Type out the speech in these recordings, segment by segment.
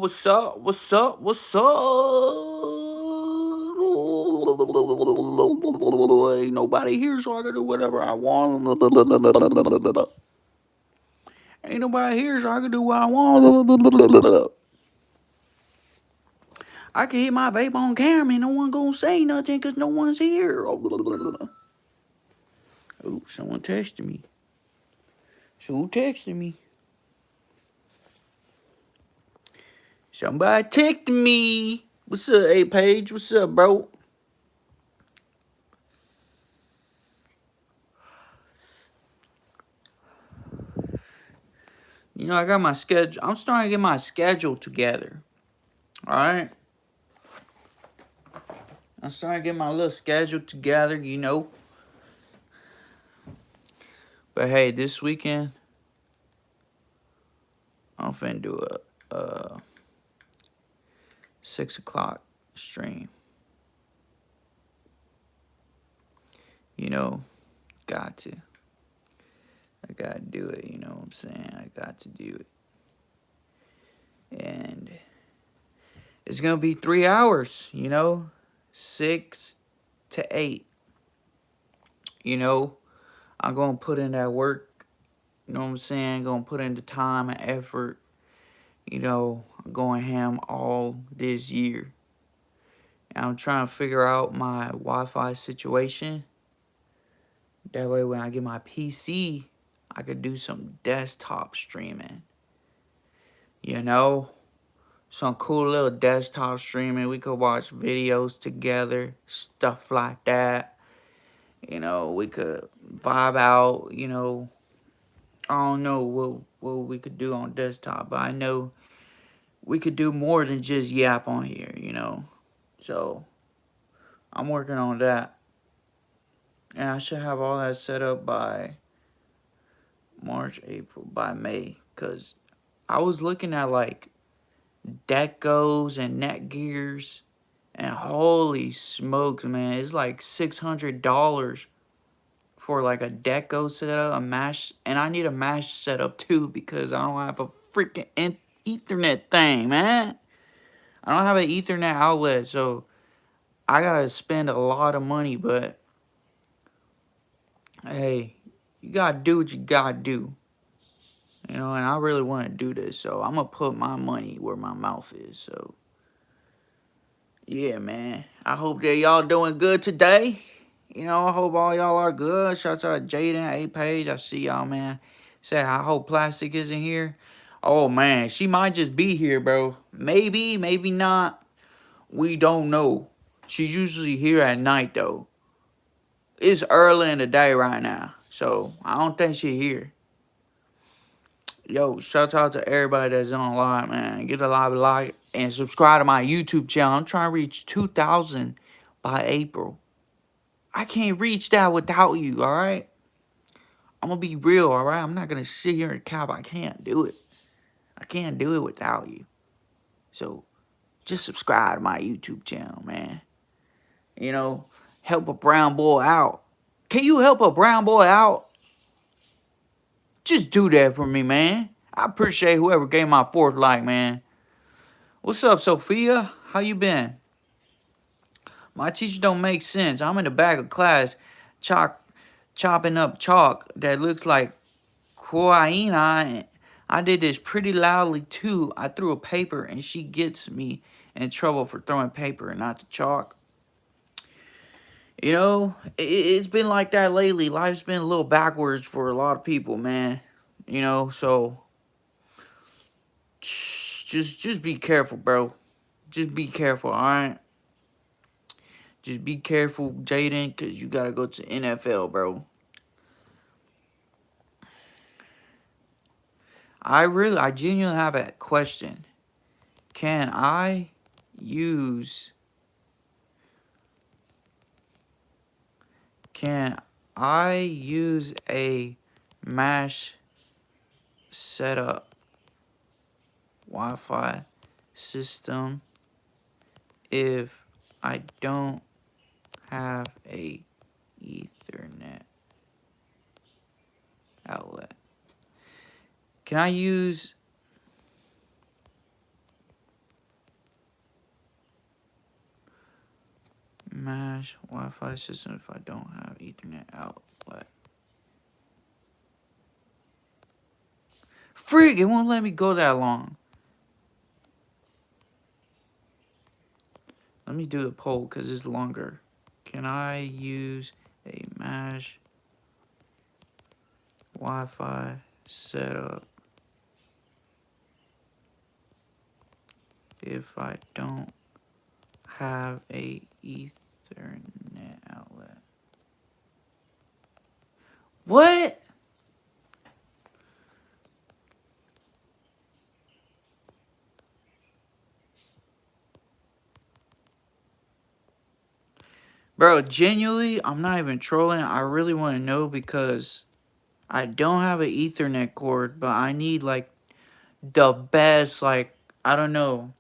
What's up? What's up? What's up? Ain't nobody here, so I can do whatever I want. Ain't nobody here, so I can do what I want. I can hit my vape on camera and no one gonna say nothing because no one's here. Oh, someone texted me. So who texted me? Somebody texted me. What's up, A Page? What's up, bro? You know, I got my schedule. I'm starting to get my schedule together. Alright? I'm starting to get my little schedule together, you know. But hey, this weekend, I'm finna do a 6 o'clock stream. You know, got to. I gotta do it, you know what I'm saying? I got to do it. And it's gonna be 3 hours, you know? 6 to 8. You know, I'm gonna put in that work, you know what I'm saying? Gonna put in the time and effort. You know, I'm going ham all this year. And I'm trying to figure out my Wi-Fi situation. That way when I get my PC, I could do some desktop streaming. You know? Some cool little desktop streaming. We could watch videos together. Stuff like that. You know, we could vibe out, you know. I don't know what we could do on desktop, but I know we could do more than just YAP on here, you know. So, I'm working on that. And I should have all that set up by March, April, by May. Because I was looking at like Decos and Netgears. And holy smokes, man. It's like $600 for like a Deco setup, a mash. And I need a mash setup too because I don't have a freaking Ethernet thing, man. I don't have an Ethernet outlet. So I got to spend a lot of money. But hey, you got to do what you got to do. You know, and I really want to do this, so I'm going to put my money where my mouth is, so. Yeah, man. I hope that y'all doing good today. You know, I hope all y'all are good. Shouts out to Jaden, A-Page. I see y'all, man. Say, I hope Plastic isn't here. Oh, man. She might just be here, bro. Maybe, maybe not. We don't know. She's usually here at night, though. It's early in the day right now, so I don't think she's here. Yo, shout out to everybody that's on live, man. Get a live like and subscribe to my YouTube channel. I'm trying to reach 2,000 by April. I can't reach that without you, all right? I'm going to be real, all right? I'm not going to sit here and cap. I can't do it. I can't do it without you. So, just subscribe to my YouTube channel, man. You know, help a brown boy out. Can you help a brown boy out? Just do that for me, man. I appreciate whoever gave my fourth like, man. What's up, Sophia? How you been? My teacher don't make sense. I'm in the back of class chopping up chalk that looks like quina. I did this pretty loudly too. I threw a paper and she gets me in trouble for throwing paper and not the chalk. You know, it's been like that lately. Life's been a little backwards for a lot of people, man. You know, so just be careful, bro. Just be careful, all right? Just be careful, Jaden, because you got to go to NFL, bro. I genuinely have a question. Can I use a mesh setup Wi-Fi system if I don't have a Ethernet outlet? Can I use Mesh Wi-Fi system if I don't have Ethernet outlet. Frig, it won't let me go that long. Let me do the poll because it's longer. Can I use a Mesh Wi-Fi setup if I don't have a Ethernet outlet? What? Bro, genuinely, I'm not even trolling. I really want to know because I don't have an Ethernet cord, but I need like the best, like, I don't know.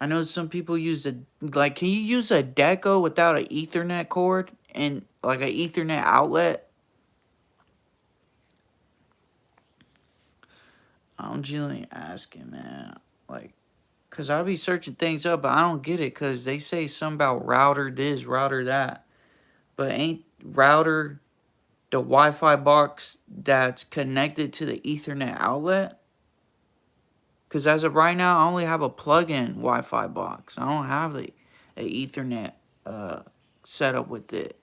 I know some people use the, like, can you use a Deco without an Ethernet cord and like an Ethernet outlet? I'm genuinely asking, man. Like, cause I'll be searching things up, but I don't get it. Cause they say something about router this, router that, but ain't router the Wi-Fi box that's connected to the Ethernet outlet? Cause as of right now, I only have a plug-in Wi-Fi box. I don't have a Ethernet setup with it.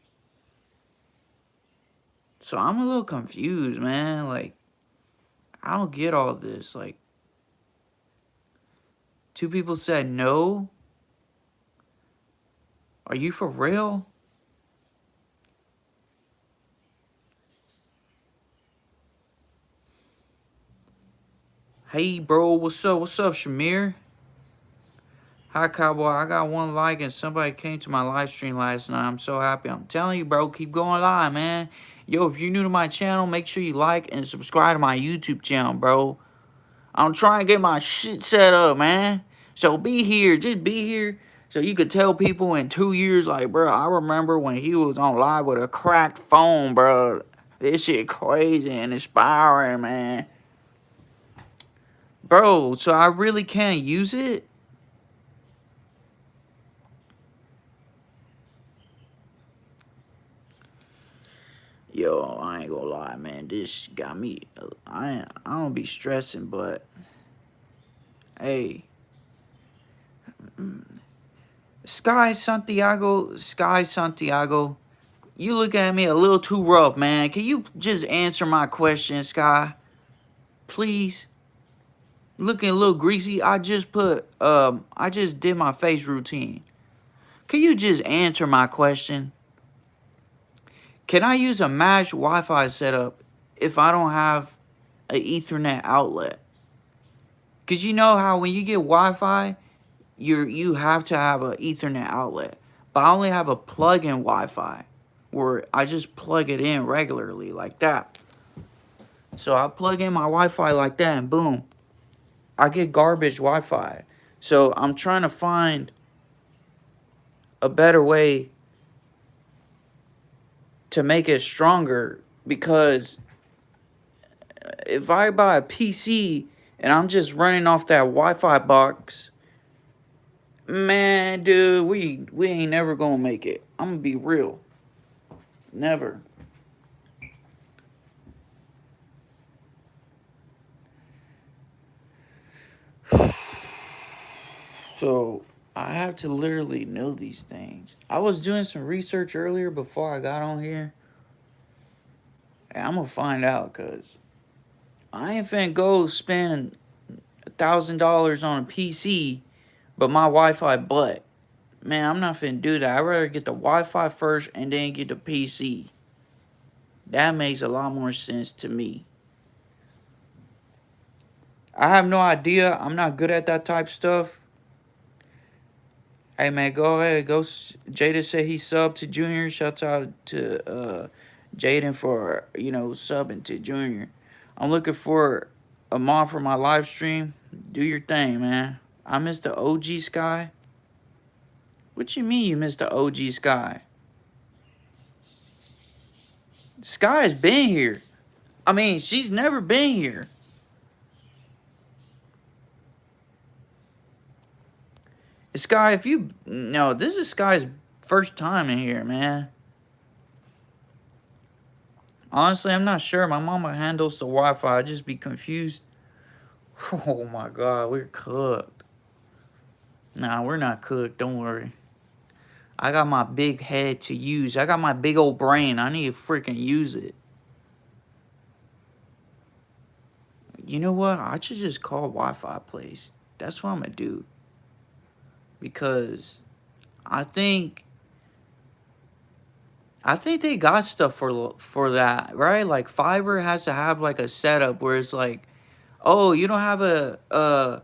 So I'm a little confused, man. Like, I don't get all this. Like, two people said no. Are you for real? Hey, bro, what's up? What's up, Shamir? Hi, Cowboy. I got one like and somebody came to my live stream last night. I'm so happy. I'm telling you, bro, keep going live, man. Yo, if you're new to my channel, make sure you like and subscribe to my YouTube channel, bro. I'm trying to get my shit set up, man. So be here. Just be here. So you could tell people in 2 years, like, bro, I remember when he was on live with a cracked phone, bro. This shit crazy and inspiring, man. Bro, so I really can't use it? Yo, I ain't gonna lie, man. This got me. I don't be stressing, but hey, Sky Santiago, you look at me a little too rough, man. Can you just answer my question, Sky? Please. Looking a little greasy. I just did my face routine. Can you just answer my question? Can I use a Mesh Wi-Fi setup if I don't have an Ethernet outlet? Cause you know how when you get Wi-Fi, you have to have an Ethernet outlet. But I only have a plug-in Wi-Fi where I just plug it in regularly like that. So I plug in my Wi-Fi like that and boom, I get garbage Wi-Fi. So I'm trying to find a better way to make it stronger because if I buy a PC and I'm just running off that Wi-Fi box, man, dude, we ain't never gonna make it. I'm gonna be real. Never. So I have to literally know these things. I was doing some research earlier before I got on here. And I'm gonna find out because I ain't finna go spend $1,000 on a PC, but my Wi-Fi butt. Man, I'm not finna do that. I'd rather get the Wi-Fi first and then get the PC. That makes a lot more sense to me. I have no idea. I'm not good at that type stuff. Hey man, go ahead. Go. Jada said he subbed to Junior. Shouts out to Jaden for subbing to Junior. I'm looking for a mod for my live stream. Do your thing, man. I missed the OG Sky. What you mean you missed the OG Sky? Sky's been here. I mean, she's never been here. Sky, if you no, this is Sky's First time in here, man. Honestly, I'm not sure. My mama handles the Wi-Fi. I'd just be confused. Oh my god, we're cooked. Nah, we're not cooked. Don't worry. I got my big head to use. I got my big old brain. I need to freaking use it. You know what? I should just call Wi-Fi place. That's what I'm gonna do. Because I think they got stuff for that, right? Like fiber has to have like a setup where it's like, oh, you don't have a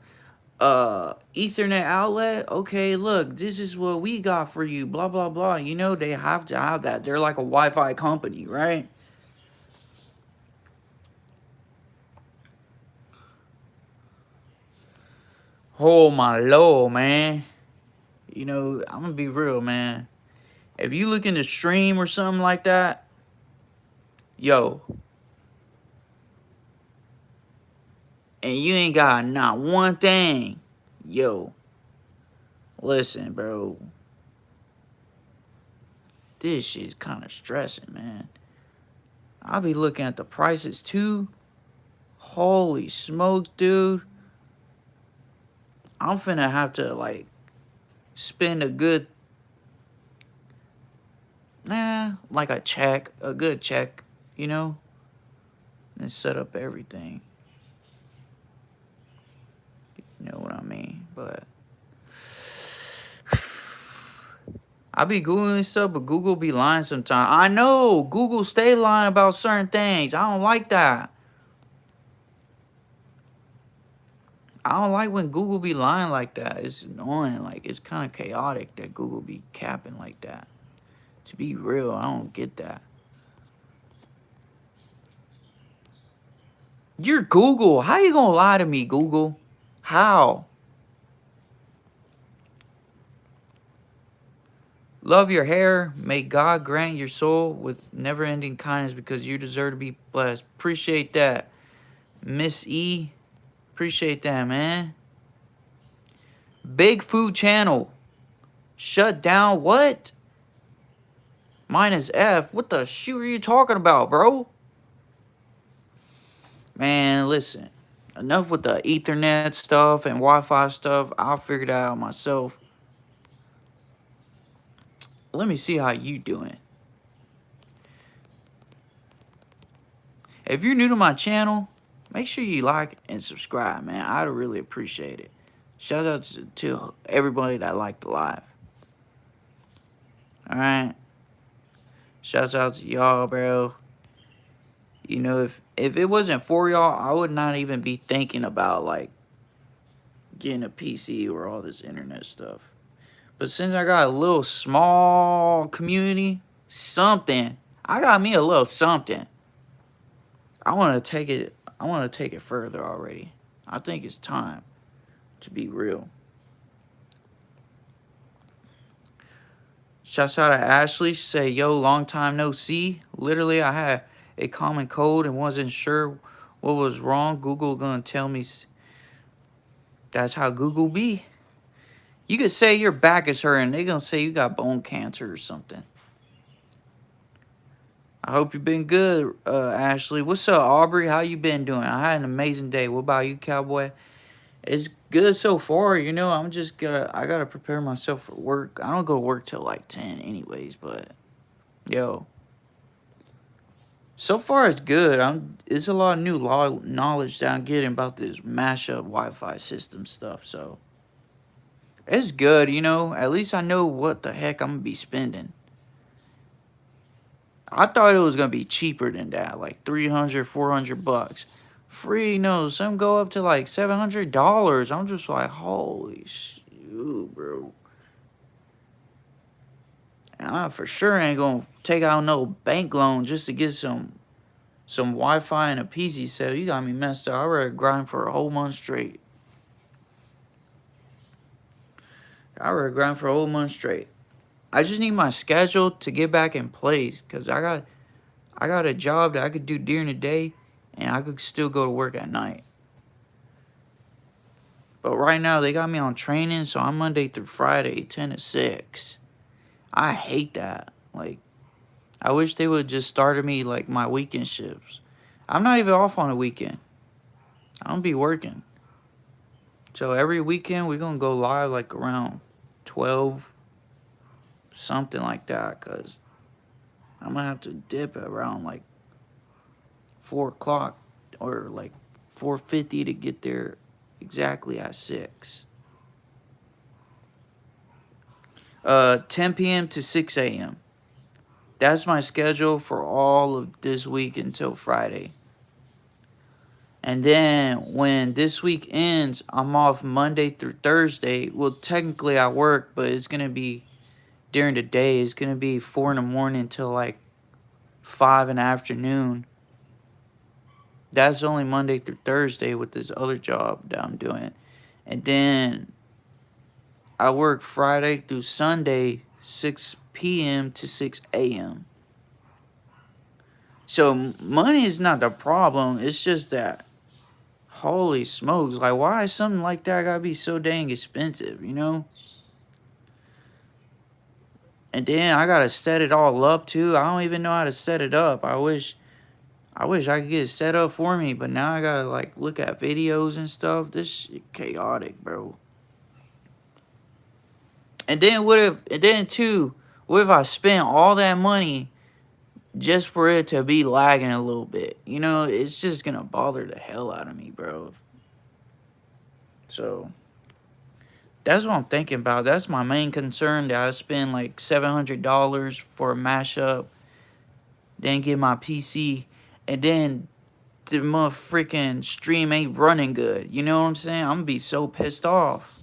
Ethernet outlet? Okay, look, this is what we got for you. Blah blah blah. You know they have to have that. They're like a Wi-Fi company, right? Oh my lord, man. You know, I'm gonna be real, man. If you look in the stream or something like that, yo, and you ain't got not one thing, yo, listen, bro. This shit's kind of stressing, man. I'll be looking at the prices too. Holy smokes, dude. I'm finna have to, like, spend a good, like a good check, you know, and set up everything. You know what I mean? But I be Googling stuff, but Google be lying sometimes. I know Google stay lying about certain things. I don't like that. I don't like when Google be lying like that. It's annoying. Like, it's kind of chaotic that Google be capping like that. To be real, I don't get that. You're Google. How you gonna lie to me, Google? How? Love your hair. May God grant your soul with never-ending kindness because you deserve to be blessed. Appreciate that, Miss E. Appreciate that, man. Big Food Channel. Shut down what? Minus F. What the shoot are you talking about, bro? Man, listen. Enough with the Ethernet stuff and Wi-Fi stuff. I'll figure that out myself. Let me see how you doing. If you're new to my channel, make sure you like and subscribe, man. I'd really appreciate it. Shout out to everybody that liked the live. Alright? Shouts out to y'all, bro. You know, if it wasn't for y'all, I would not even be thinking about, like, getting a PC or all this internet stuff. But since I got a little small community, something, I got me a little something. I want to take it further already. I think it's time to be real. Shouts out to Ashley. She say, yo, long time no see. Literally, I had a common cold and wasn't sure what was wrong. Google gonna tell me that's how Google be. You could say your back is hurting. They gonna say you got bone cancer or something. I hope you've been good, Ashley. What's up, Aubrey? How you been doing? I had an amazing day. What about you, Cowboy? It's good so far, you know. I gotta prepare myself for work. I don't go to work till like 10 anyways, but yo. So far it's good. It's a lot of new knowledge that I'm getting about this mashup Wi-Fi system stuff, so it's good, you know. At least I know what the heck I'm gonna be spending. I thought it was gonna be cheaper than that, like 300, 400 bucks. Free, no, some go up to like $700. I'm just like, holy shoot, bro. And I for sure ain't gonna take out no bank loan just to get some Wi-Fi and a PC set. You got me messed up. I rather grind for a whole month straight. I just need my schedule to get back in place, cause I got a job that I could do during the day, and I could still go to work at night. But right now they got me on training, so I'm Monday through Friday, 10 to 6. I hate that. Like, I wish they would just started me like my weekend shifts. I'm not even off on a weekend. I'm gonna be working. So every weekend we're gonna go live like around 12, something like that, cause I'm gonna have to dip around like 4 o'clock or like 4:50 to get there exactly at 6. 10 p.m. to 6 a.m. That's my schedule for all of this week until Friday. And then when this week ends, I'm off Monday through Thursday. Well, technically I work, but it's gonna be during the day. It's gonna be 4 in the morning till like 5 in the afternoon. That's only Monday through Thursday with this other job that I'm doing. And then I work Friday through Sunday, 6 p.m. to 6 a.m. So money is not the problem. It's just that, holy smokes, like, why is something like that gotta be so dang expensive, you know? And then I gotta set it all up too. I don't even know how to set it up. I wish I could get it set up for me, but now I gotta like look at videos and stuff. This shit chaotic, bro. And then what if I spent all that money just for it to be lagging a little bit? You know, it's just gonna bother the hell out of me, bro. So that's what I'm thinking about. That's my main concern, that I spend like $700 for a mashup, then get my PC, and then the motherfucking stream ain't running good. You know what I'm saying? I'm gonna be so pissed off.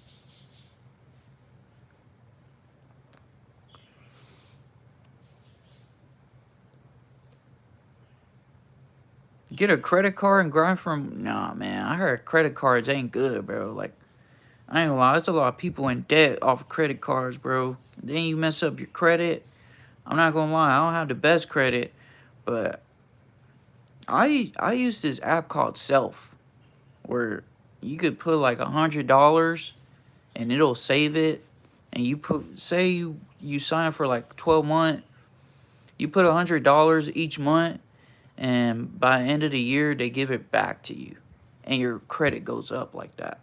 Get a credit card and grind from... Nah, man. I heard credit cards ain't good, bro. Like, I ain't gonna lie. There's a lot of people in debt off of credit cards, bro. Then you mess up your credit. I'm not gonna lie. I don't have the best credit, but I use this app called Self, where you could put like $100 and it'll save it. And you put, say you sign up for like 12 months, you put $100 each month, and by the end of the year they give it back to you, and your credit goes up like that.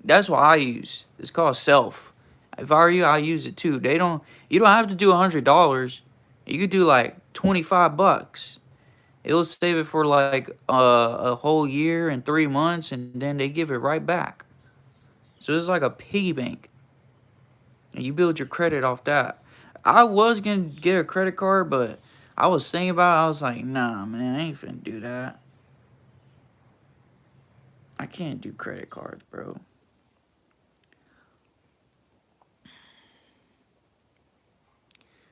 That's what I use. It's called Self. If I were you, I use it too. You don't have to do $100. You could do like 25 bucks. It'll save it for like a whole year and 3 months, and then they give it right back. So it's like a piggy bank, and you build your credit off that. I was gonna get a credit card, but I was thinking about it. I was like, nah, man, I ain't finna do that. I can't do credit cards, bro.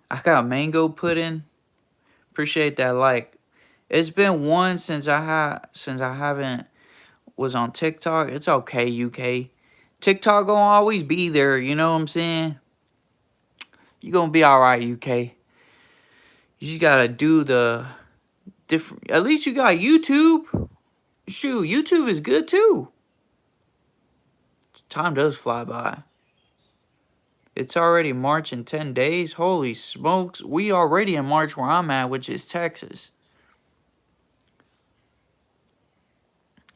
I got mango pudding. Appreciate that. Like, it's been one since I haven't was on TikTok. It's okay, UK. TikTok gonna always be there. You know what I'm saying? You gonna be all right, UK. You just gotta do the different. At least you got YouTube. Shoot, YouTube is good too. Time does fly by. It's already March in 10 days. Holy smokes. We already in March where I'm at, which is Texas.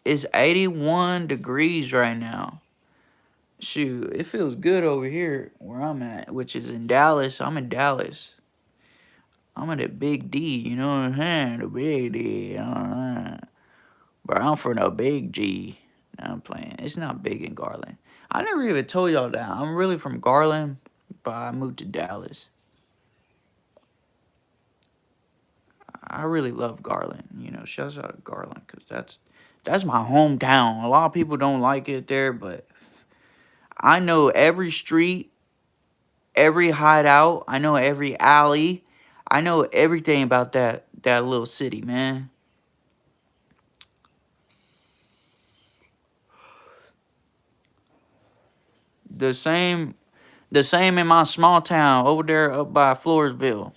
It's 81 degrees right now. Shoot, it feels good over here where I'm at, which is in Dallas. I'm in Dallas. I'm in the big D, you know what I'm saying? The big D, you know what I'm saying? But I'm from the big G. No, I'm playing. It's not big in Garland. I never even told y'all that. I'm really from Garland, but I moved to Dallas. I really love Garland. You know, shouts out to Garland, because that's my hometown. A lot of people don't like it there, but I know every street, every hideout. I know every alley. I know everything about that little city, man. The same in my small town over there up by Floresville.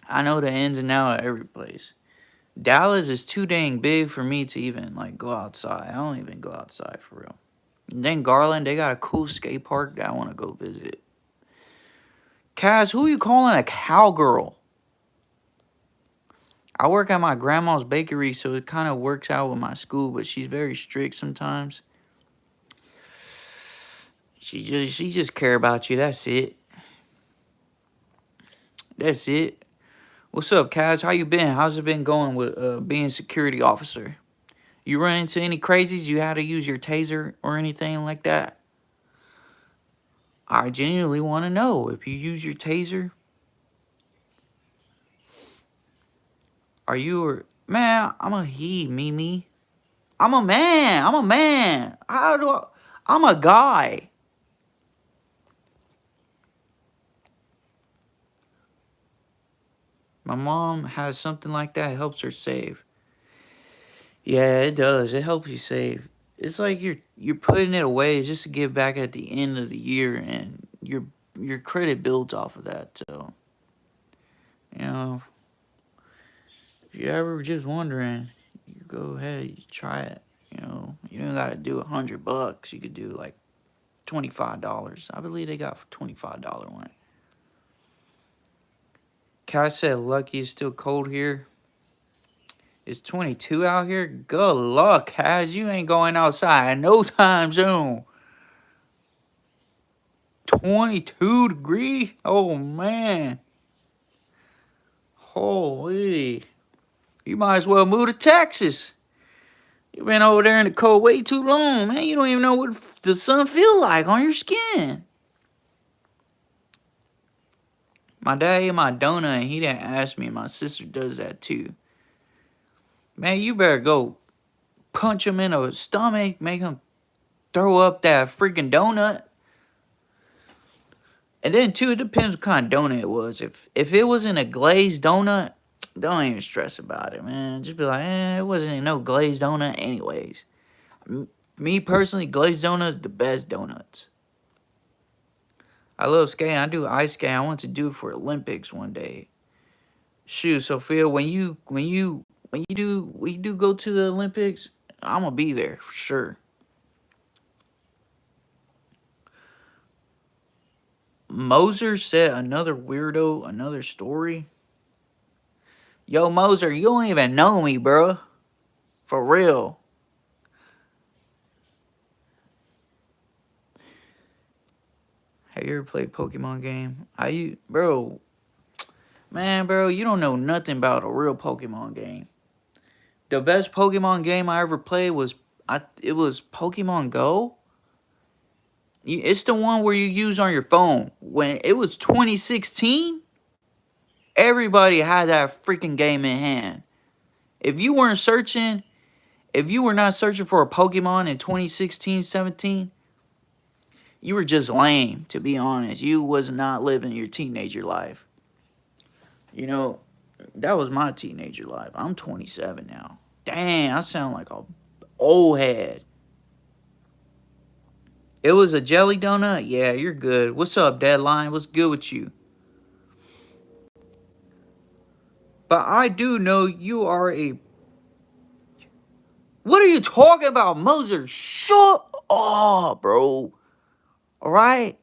I know the ins and outs of every place. Dallas is too dang big for me to even like go outside. I don't even go outside for real. And then Garland, they got a cool skate park that I want to go visit. Kaz, who you calling a cowgirl? I work at my grandma's bakery, so it kind of works out with my school, but she's very strict sometimes. She just care about you. That's it. That's it. What's up, Kaz? How you been? How's it been going with being security officer? You run into any crazies? You had to use your taser or anything like that? I genuinely want to know if you use your taser. Are you a man? I'm a he, Mimi. I'm a man. I'm a man. How do I? I'm a guy. My mom has something like that. It helps her save. Yeah, it does. It helps you save. It's like you're putting it away just to give back at the end of the year, and your credit builds off of that. So, you know, if you're ever just wondering, you go ahead, you try it. You know, you don't gotta do $100. You could do like $25. I believe they got $25 one. Kai said, "Lucky it's still cold here." It's 22 out here. Good luck, Kaz. You ain't going outside no time soon. 22 degrees? Oh, man. Holy. You might as well move to Texas. You've been over there in the cold way too long, man. You don't even know what the sun feel like on your skin. My dad ate my donut and he didn't ask me. My sister does that too. Man, you better go punch him in the stomach, make him throw up that freaking donut. And then too, it depends what kind of donut it was. If it wasn't a glazed donut, don't even stress about it, man. Just be like, it wasn't no glazed donut anyways. Me personally, glazed donuts the best donuts. I love skating. I do ice skating. I want to do it for Olympics one day. Shoot, Sophia, when you do go to the Olympics, I'm gonna be there for sure. Moser said another weirdo, another story. Yo, Moser, you don't even know me, bro. For real. Have you ever played Pokemon game? Bro, man, bro, you don't know nothing about a real Pokemon game. The best Pokemon game I ever played was it was Pokemon Go. It's the one where you use on your phone. When it was 2016, everybody had that freaking game in hand. If you weren't searching, if you were not searching for a Pokemon in 2016, 17, you were just lame, to be honest. You was not living your teenager life. You know, that was my teenager life. I'm 27 now. Dang, I sound like a old head. It was a jelly donut? Yeah, you're good. What's up, Deadline? What's good with you? But I do know you are a... What are you talking about, Moser? Shut up, bro. Alright?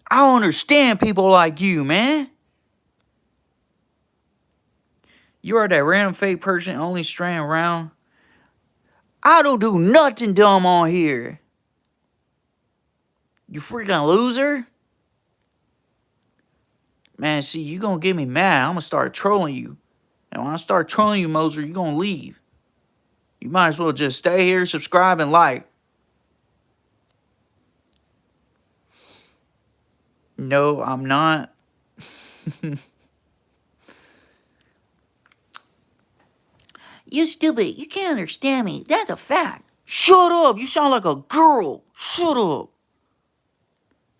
I don't understand people like you, man. You are that random fake person only straying around. I don't do nothing dumb on here. You freaking loser. Man, see, you gonna get me mad. I'm gonna start trolling you. And when I start trolling you, Moser, you gonna leave. You might as well just stay here, subscribe, and like. No, I'm not. You stupid. You can't understand me. That's a fact. Shut up. You sound like a girl. Shut up.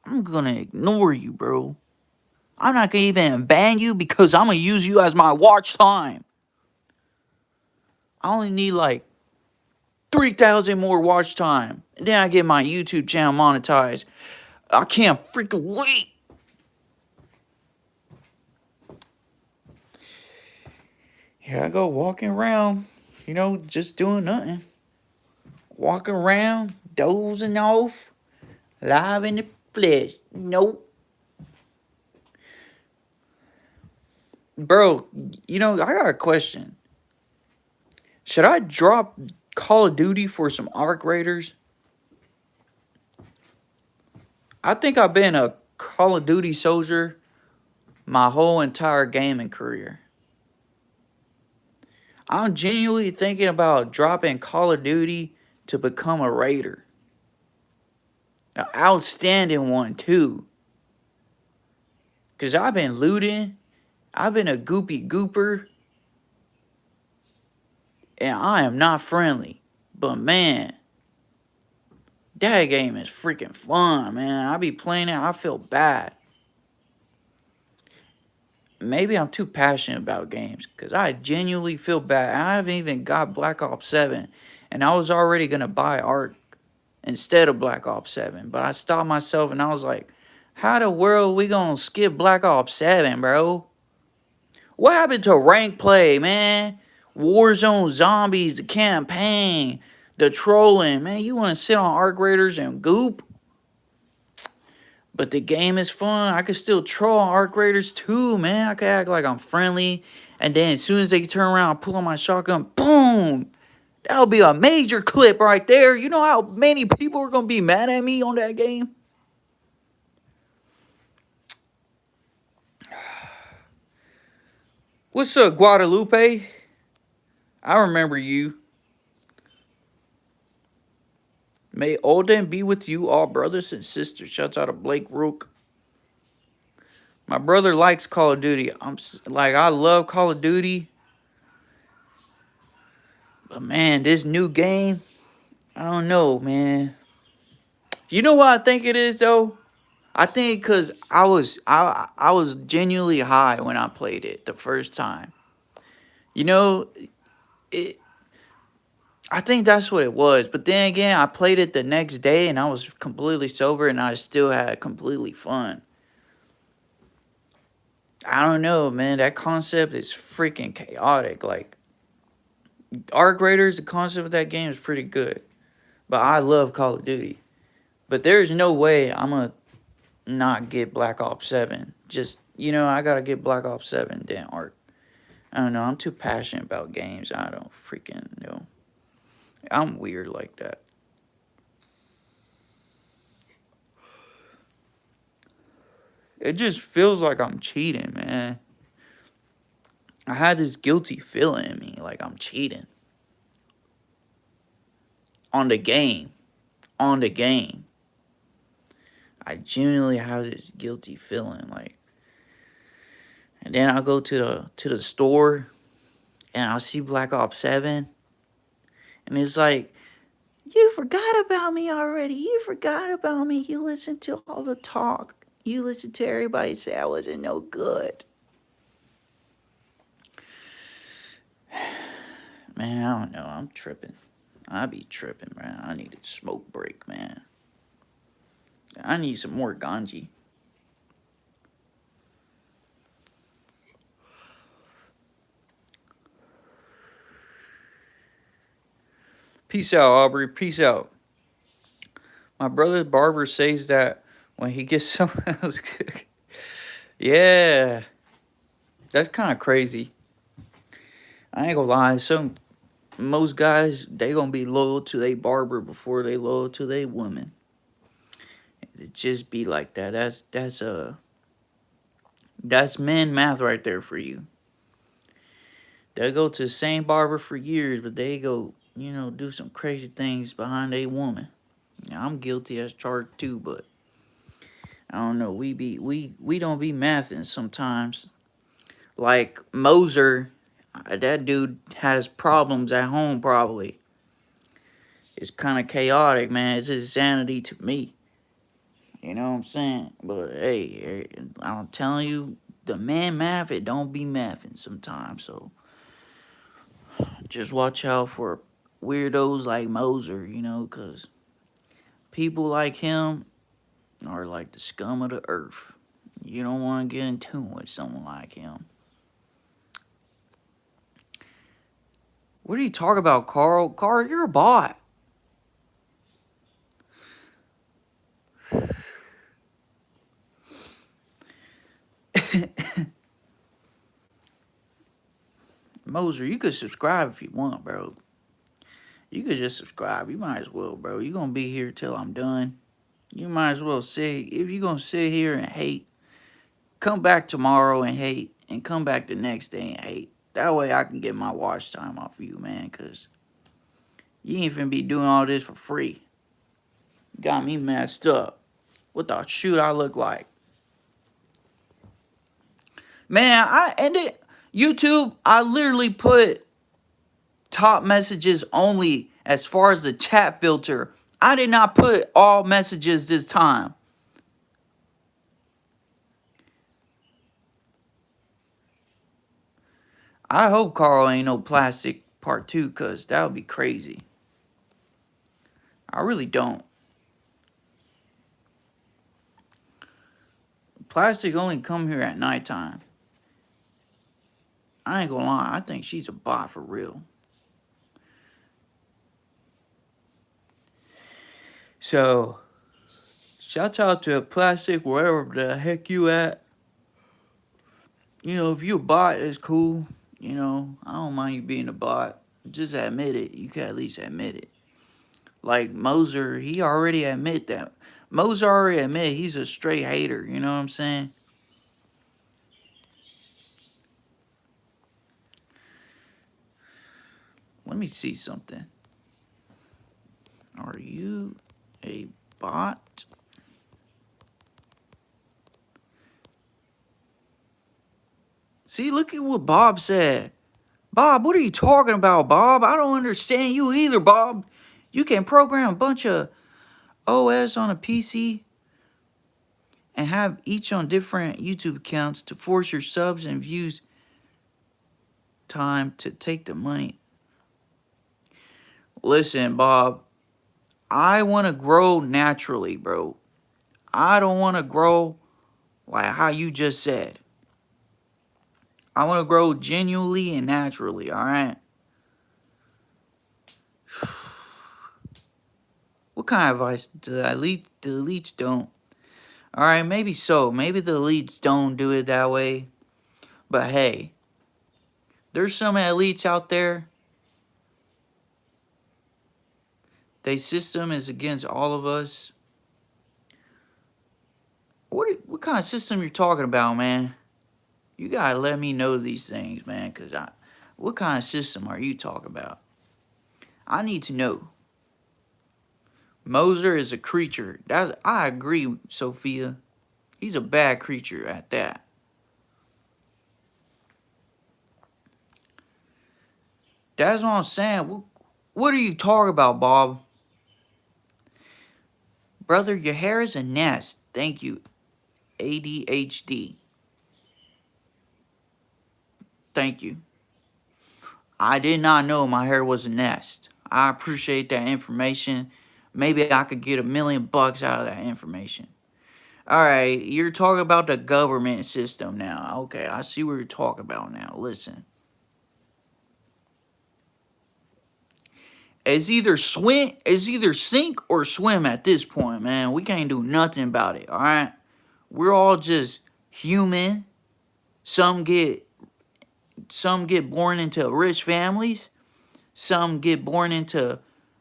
I'm gonna ignore you, bro. I'm not gonna even ban you because I'm gonna use you as my watch time. I only need like 3,000 more watch time. And then I get my YouTube channel monetized. I can't freaking wait. Here I go walking around, just doing nothing. Walking around, dozing off, live in the flesh. Nope. Bro, I got a question. Should I drop Call of Duty for some Arc Raiders? I think I've been a Call of Duty soldier my whole entire gaming career. I'm genuinely thinking about dropping Call of Duty to become a Raider. An outstanding one, too. Because I've been looting, I've been a goopy gooper, and I am not friendly. But man, that game is freaking fun, man. I be playing it, I feel bad. Maybe I'm too passionate about games because I genuinely feel bad. I haven't even got Black Ops 7, and I was already going to buy Ark instead of Black Ops 7. But I stopped myself and I was like, how the world we going to skip Black Ops 7, bro? What happened to rank play, man? Warzone Zombies, the campaign, the trolling, man. You want to sit on Arc Raiders and goop? But the game is fun. I could still troll on Arc Raiders too, man. I could act like I'm friendly. And then as soon as they turn around, pull on my shotgun, boom! That'll be a major clip right there. You know how many people are going to be mad at me on that game? What's up, Guadalupe? I remember you. May Olden be with you all, brothers and sisters. Shouts out to Blake Rook. My brother likes Call of Duty. I love Call of Duty. But man, this new game, I don't know, man. You know what I think it is though? I think because I was genuinely high when I played it the first time. You know, it. I think that's what it was. But then again, I played it the next day and I was completely sober and I still had completely fun. I don't know, man. That concept is freaking chaotic. Like, Arc Raiders, the concept of that game is pretty good. But I love Call of Duty. But there's no way I'm going to not get Black Ops 7. Just, I got to get Black Ops 7, then Arc. I don't know. I'm too passionate about games. I don't freaking know. I'm weird like that. It just feels like I'm cheating, man. I had this guilty feeling in me, like I'm cheating. On the game. On the game. I genuinely have this guilty feeling, like. And then I'll go to the store, and I'll see Black Ops 7, and it's like, you forgot about me already. You forgot about me. You listened to all the talk. You listened to everybody say I wasn't no good. Man, I don't know. I'm tripping. I be tripping, man. I need a smoke break, man. I need some more ganji. Peace out, Aubrey. Peace out. My brother barber says that when he gets someone else. Yeah. That's kind of crazy. I ain't gonna lie. Most guys, they gonna be loyal to their barber before they loyal to their woman. It just be like that. That's men math right there for you. They go to the same barber for years, but they go, do some crazy things behind a woman. Now, I'm guilty as charged too, but I don't know. We don't be mathing sometimes. Like Moser, that dude has problems at home probably. It's kind of chaotic, man. It's insanity to me. You know what I'm saying? But hey, I'm telling you, the man math, it don't be mathing sometimes. So just watch out for weirdos like Moser, because people like him are like the scum of the earth. You don't want to get in tune with someone like him. What are you talking about, Carl? Carl, you're a bot. Moser, you could subscribe if you want, bro. You could just subscribe. You might as well, bro. You gonna be here till I'm done. You might as well sit. If you gonna sit here and hate, come back tomorrow and hate, and come back the next day and hate. That way I can get my watch time off of you, man, because you ain't finna be doing all this for free. Got me messed up. What the shoot I look like? Man, I ended YouTube. I literally put top messages only as far as the chat filter. I did not put all messages this time. I hope Carl ain't no plastic part 2, because that would be crazy. I really don't. Plastic only come here at nighttime. I ain't gonna lie, I think she's a bot for real. So, shout out to Plastic wherever the heck you at. You know, if you a bot, it's cool. You know, I don't mind you being a bot. Just admit it. You can at least admit it. Like Moser, he already admit that. Moser already admit he's a straight hater. You know what I'm saying? Let me see something. Are you a bot? See, look at what Bob said. Bob, what are you talking about, Bob? I don't understand you either, Bob. You can program a bunch of OS on a PC and have each on different YouTube accounts to force your subs and views time to take the money. Listen, Bob, I want to grow naturally, bro. I don't want to grow like how you just said. I want to grow genuinely and naturally, all right? What kind of advice do the elites don't? All right, maybe so. Maybe the elites don't do it that way. But hey, there's some elites out there. Their system is against all of us. What kind of system you're talking about, man? You gotta let me know these things, man, because what kind of system are you talking about? I need to know. Moser is a creature. I agree, Sophia. He's a bad creature at that. That's what I'm saying. What are you talking about, Bob? Brother, your hair is a nest. Thank you. ADHD. Thank you. I did not know my hair was a nest. I appreciate that information. Maybe I could get $1 million out of that information. Alright, you're talking about the government system now. Okay, I see what you're talking about now. Listen. It's either sink or swim at this point, man. We can't do nothing about it, alright? We're all just human. Some get born into rich families. Some get born into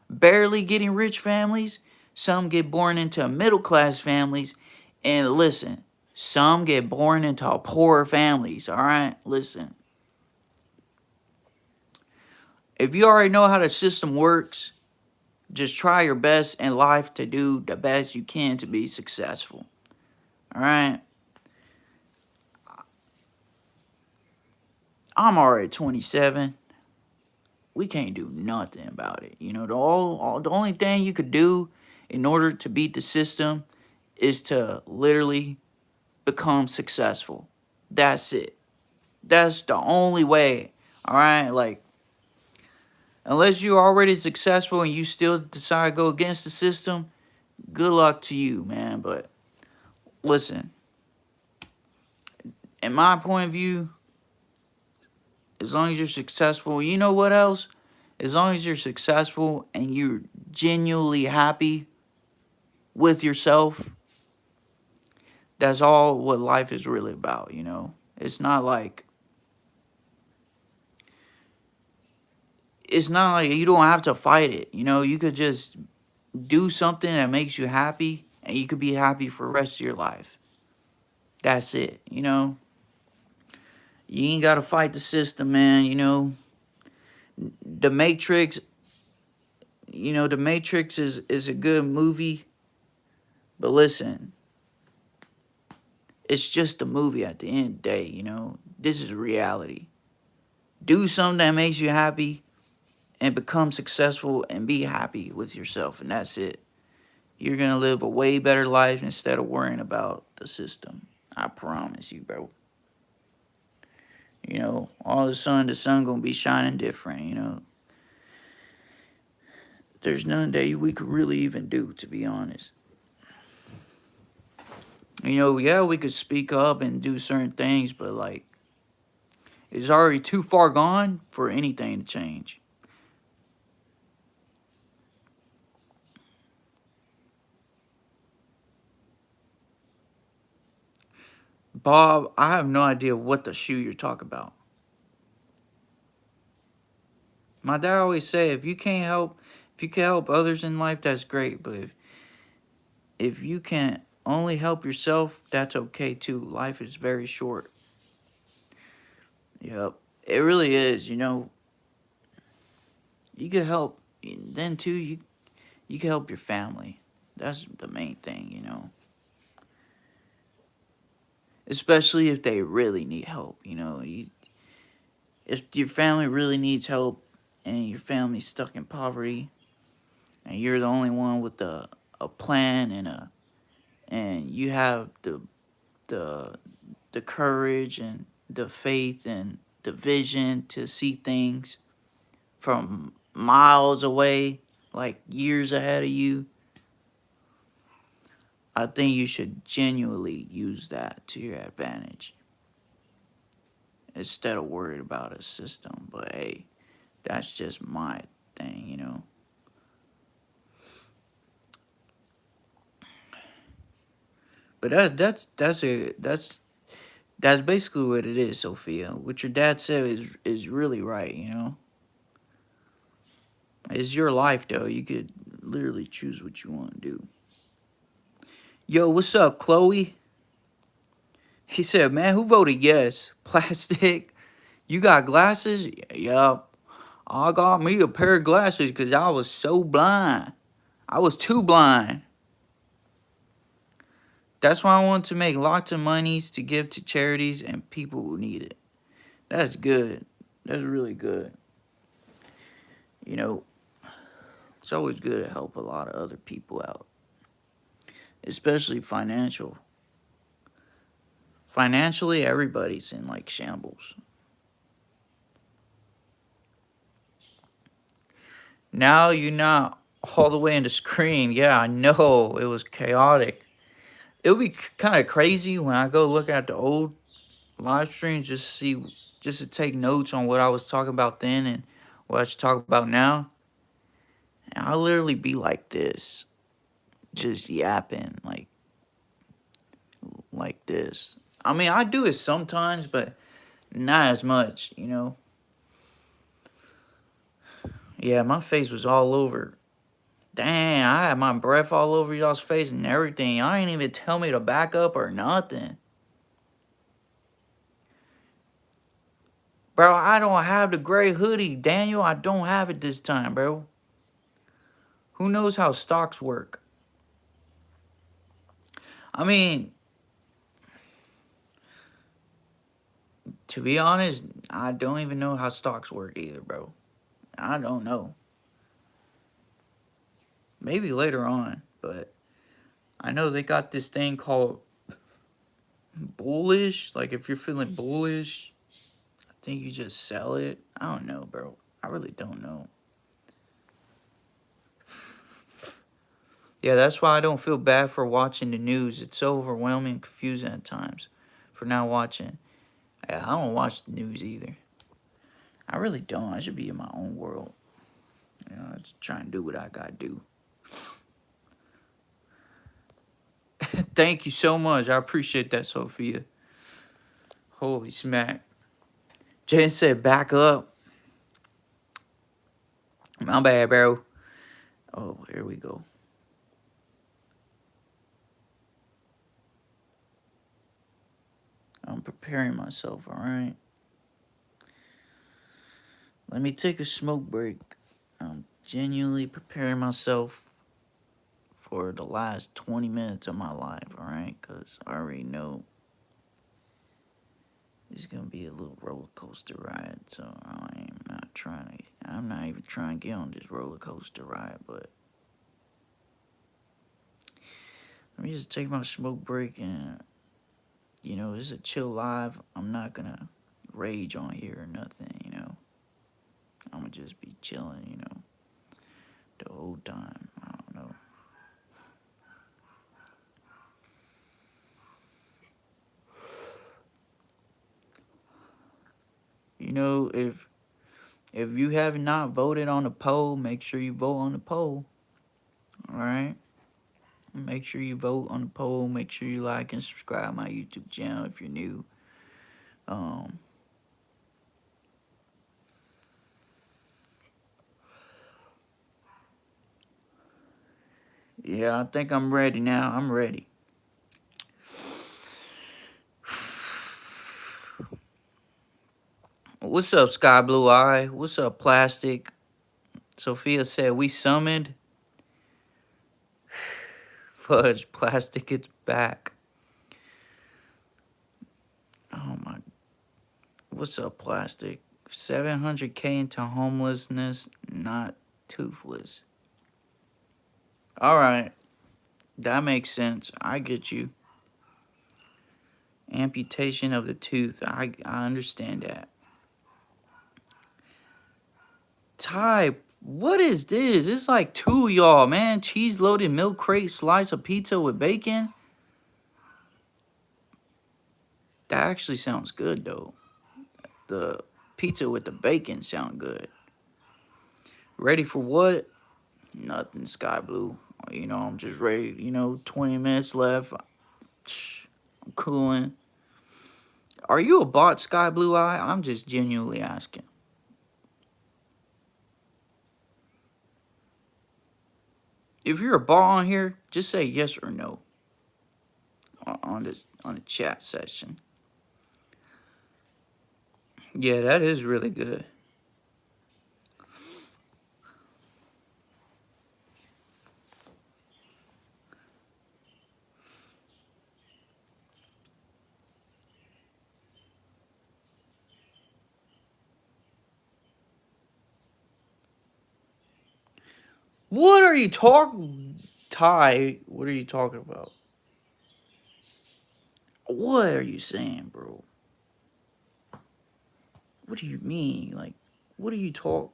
barely getting rich families. Some get born into middle class families. And listen, some get born into poor families, all right? Listen. If you already know how the system works, just try your best in life to do the best you can to be successful. All right? I'm already 27. We can't do nothing about it. You know, the only thing you could do in order to beat the system is to literally become successful. That's it. That's the only way. All right? Like, unless you're already successful and you still decide to go against the system, good luck to you, man. But listen, in my point of view, as long as you're successful, you know what else? As long as you're successful and you're genuinely happy with yourself, that's all what life is really about, you know? It's not like it's not like you don't have to fight it. You know, you could just do something that makes you happy, and you could be happy for the rest of your life. That's it. You know, you ain't gotta fight the system, man. You know, the Matrix. You know, the Matrix is a good movie, but listen, it's just a movie at the end of the day. You know, this is reality. Do something that makes you happy and become successful and be happy with yourself, and that's it. You're gonna live a way better life instead of worrying about the system. I promise you, bro. You know, all of a sudden the sun gonna be shining different. You know, there's nothing that we could really even do, to be honest. You know, yeah, we could speak up and do certain things, but like, it's already too far gone for anything to change. Bob, I have no idea what the shoe you're talking about. My dad always say, if you can help others in life, that's great. But if you can only help yourself, that's okay too. Life is very short. Yep, it really is. You know, you can help. Then too, you can help your family. That's the main thing. You know, especially if they really need help. You know, if your family really needs help, and your family's stuck in poverty, and you're the only one with a plan and you have the the courage and the faith and the vision to see things from miles away, like years ahead of you, I think you should genuinely use that to your advantage instead of worried about a system. But hey, that's just my thing, you know. But that's basically what it is, Sophia. What your dad said is really right, you know. It's your life though. You could literally choose what you want to do. Yo, what's up, Chloe? He said, man, who voted yes? Plastic. You got glasses? Yup. I got me a pair of glasses because I was so blind. I was too blind. That's why I want to make lots of monies to give to charities and people who need it. That's good. That's really good. You know, it's always good to help a lot of other people out, especially financial. Financially, everybody's in like shambles. Now you're not all the way in the screen. Yeah, I know it was chaotic. It would be kind of crazy when I go look at the old live streams just to take notes on what I was talking about then and what I should talk about now. And I'll literally be like this, just yapping like this. I mean, I do it sometimes, but not as much, you know. Yeah, my face was all over. Dang, I had my breath all over y'all's face and everything. Y'all ain't even tell me to back up or nothing. Bro, I don't have the gray hoodie. Daniel, I don't have it this time, bro. Who knows how stocks work? I mean, to be honest, I don't even know how stocks work either, bro. I don't know. Maybe later on, but I know they got this thing called bullish. Like, if you're feeling bullish, I think you just sell it. I don't know, bro. I really don't know. Yeah, that's why I don't feel bad for watching the news. It's so overwhelming and confusing at times for not watching. Yeah, I don't watch the news either. I really don't. I should be in my own world. You know, just trying to do what I gotta do. Thank you so much. I appreciate that, Sophia. Holy smack. Jaden said back up. My bad, bro. Oh, here we go. I'm preparing myself, alright? Let me take a smoke break. I'm genuinely preparing myself for the last 20 minutes of my life, alright? Because I already know it's going to be a little roller coaster ride. So I'm not even trying to get on this roller coaster ride, but let me just take my smoke break and, you know, it's a chill live. I'm not going to rage on here or nothing, you know. I'm going to just be chilling, you know, the whole time. I don't know. You know, if you have not voted on the poll, make sure you vote on the poll. All right? Make sure you vote on the poll. Make sure you like and subscribe my YouTube channel if you're new. Yeah, I think I'm ready now. I'm ready. What's up, Sky Blue Eye? What's up, Plastic? Sophia said we summoned. Fudge, Plastic, it's back. Oh my. What's up, Plastic? 700K into homelessness, not toothless. Alright. That makes sense. I get you. Amputation of the tooth. I understand that. Ty, what is this? It's like two of y'all, man. Cheese loaded milk crate, slice of pizza with bacon. That actually sounds good though. The pizza with the bacon sound good. Ready for what? Nothing, Sky Blue. You know, I'm just ready. You know, 20 minutes left. I'm cooling. Are you a bot, Sky Blue Eye? I'm just genuinely asking. If you're a bot on here, just say yes or no on the chat session. Yeah, that is really good. What are you talking, Ty? What are you talking about? What are you saying, bro? What do you mean? Like, what are you talk?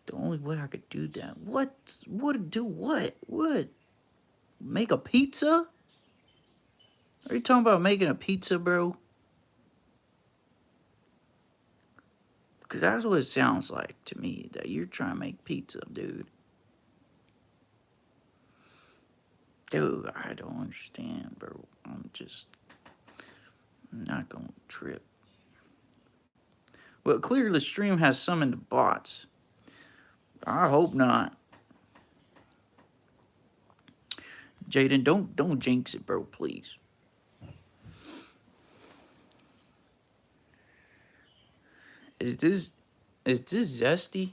The only way I could do that. What? What? Do what? What? Make a pizza? Are you talking about making a pizza, bro? Because that's what it sounds like to me, that you're trying to make pizza, dude. Dude, I don't understand, bro. I'm not gonna trip. Well, clearly the stream has summoned bots. I hope not. Jaden, don't jinx it, bro, please. Is this zesty?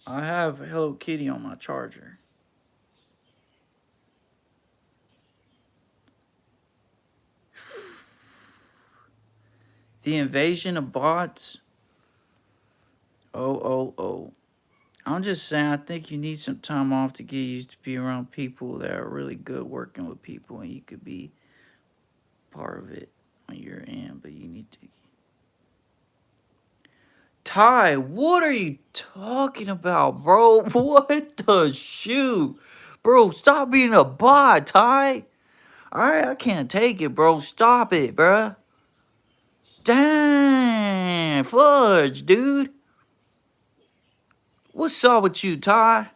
I have Hello Kitty on my charger. The invasion of bots. Oh. I'm just saying, I think you need some time off to get used to be around people that are really good working with people, and you could be part of it on your end, but you need to. Ty, what are you talking about, bro? What the shoot? Bro, stop being a bot, Ty. Alright, I can't take it, bro. Stop it, bruh. Dang, fudge, dude. What's up with you, Ty?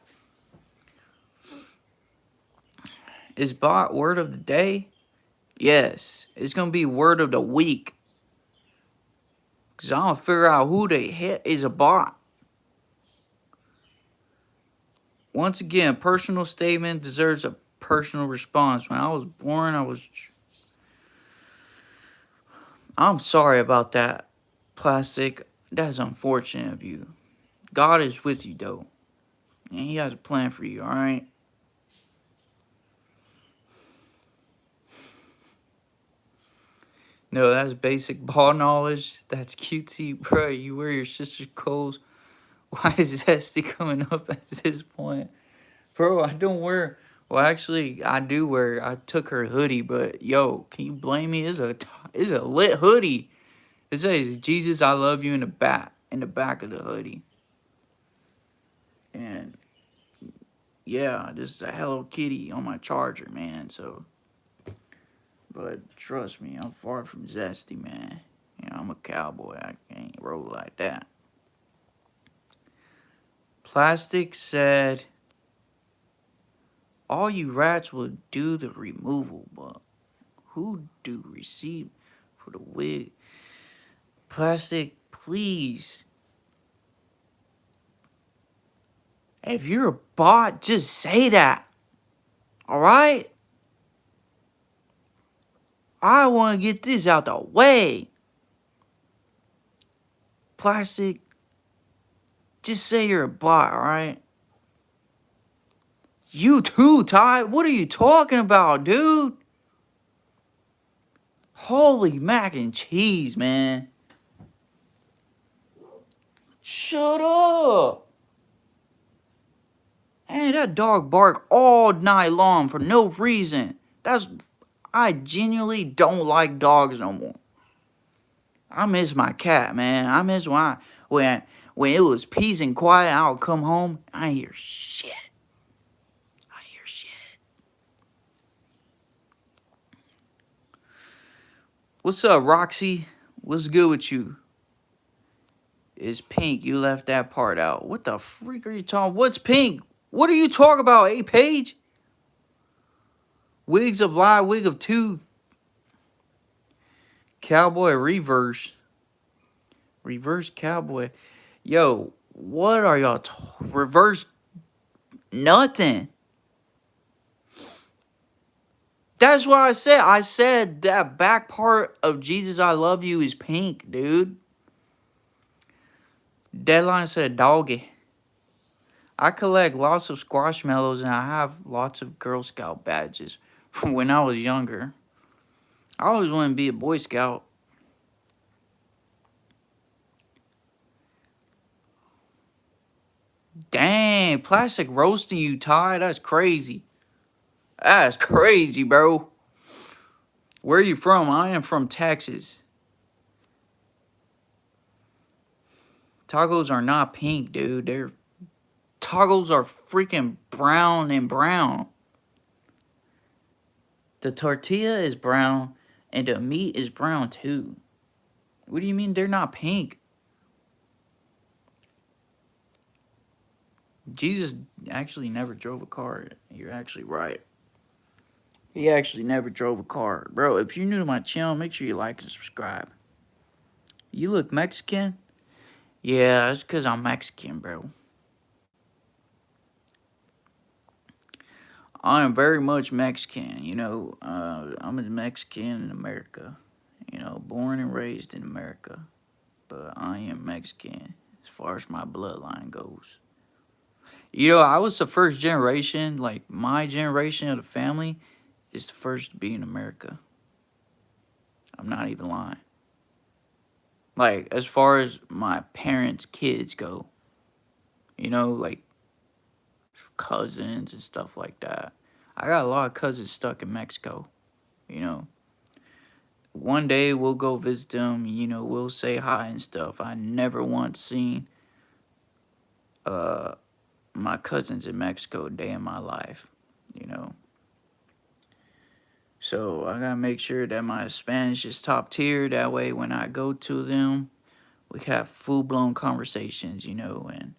Is bot word of the day? Yes, it's gonna be word of the week. Cause I'm gonna figure out who the heck is a bot. Once again, personal statement deserves a personal response. When I was born, I'm sorry about that, plastic. That's unfortunate of you. God is with you though. And he has a plan for you, alright? No, that's basic ball knowledge. That's cutesy, bro. You wear your sister's clothes. Why is Zesty coming up at this point? Bro, I don't wear. Well, actually, I do wear. I took her hoodie, but yo, can you blame me? It's a lit hoodie. It says "Jesus, I love you" in the back of the hoodie, and yeah, this is a Hello Kitty on my charger, man. So, but trust me, I'm far from zesty, man. You know, I'm a cowboy. I can't roll like that. Plastic said, "All you rats will do the removal, but who do receive for the wig?" Plastic, please. If you're a bot, just say that. Alright? I want to get this out the way. Plastic, just say you're a bot, alright? You too, Ty. What are you talking about, dude? Holy mac and cheese, man. Shut up. Hey, that dog bark all night long for no reason. I genuinely don't like dogs no more. I miss my cat, man. I miss when it was peace and quiet. I would come home, I hear shit. I hear shit. What's up, Roxy? What's good with you? It's pink. You left that part out. What the freak are you talking? What's pink? What are you talking about, A Page? Wigs of lie, wig of tooth. Cowboy reverse. Reverse cowboy. Yo, what are y'all reverse nothing. That's what I said. I said that back part of Jesus I Love You is pink, dude. Deadline said doggy. I collect lots of squashmallows and I have lots of Girl Scout badges from when I was younger. I always wanted to be a Boy Scout. Dang, plastic roasting you, Ty. That's crazy. That's crazy, bro. Where are you from? I am from Texas. Tacos are not pink, dude. Tacos are freaking brown and brown. The tortilla is brown and the meat is brown too. What do you mean they're not pink? Jesus actually never drove a car. You're actually right. He actually never drove a car. Bro, if you're new to my channel, make sure you like and subscribe. You look Mexican? Yeah, it's because I'm Mexican, bro. I am very much Mexican, you know. I'm a Mexican in America. You know, born and raised in America. But I am Mexican as far as my bloodline goes. You know, I was the first generation, like my generation of the family is the first to be in America. I'm not even lying. Like, as far as my parents' kids go, you know, like cousins and stuff like that. I got a lot of cousins stuck in Mexico, you know. One day we'll go visit them, you know, we'll say hi and stuff. I never once seen uh my cousins in Mexico a day in my life, you know. So I gotta make sure that my Spanish is top tier. That way when I go to them, we have full blown conversations, you know, and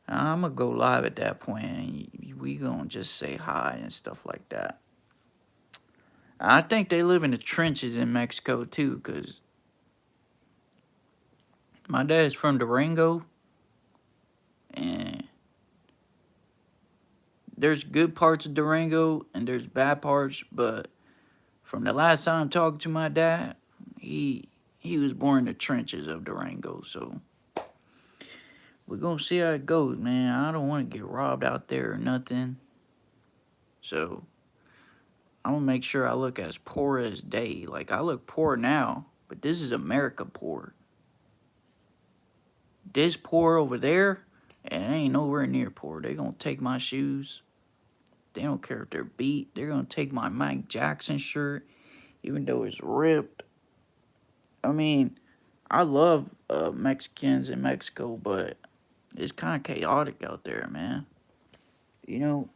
I'm gonna go live at that point and we gonna just say hi and stuff like that. I think they live in the trenches in Mexico too, because my dad's from Durango, and there's good parts of Durango and there's bad parts, but from the last time I'm talking to my dad, he was born in the trenches of Durango, so we're gonna see how it goes, man. I don't want to get robbed out there or nothing, so I'm gonna make sure I look as poor as they. Like, I look poor now, but this is America poor. This poor over there, and ain't nowhere near poor. They gonna take my shoes. They don't care if they're beat. They're gonna take my Mike Jackson shirt, even though it's ripped. I mean, I love Mexicans in Mexico, but it's kind of chaotic out there, man. You know,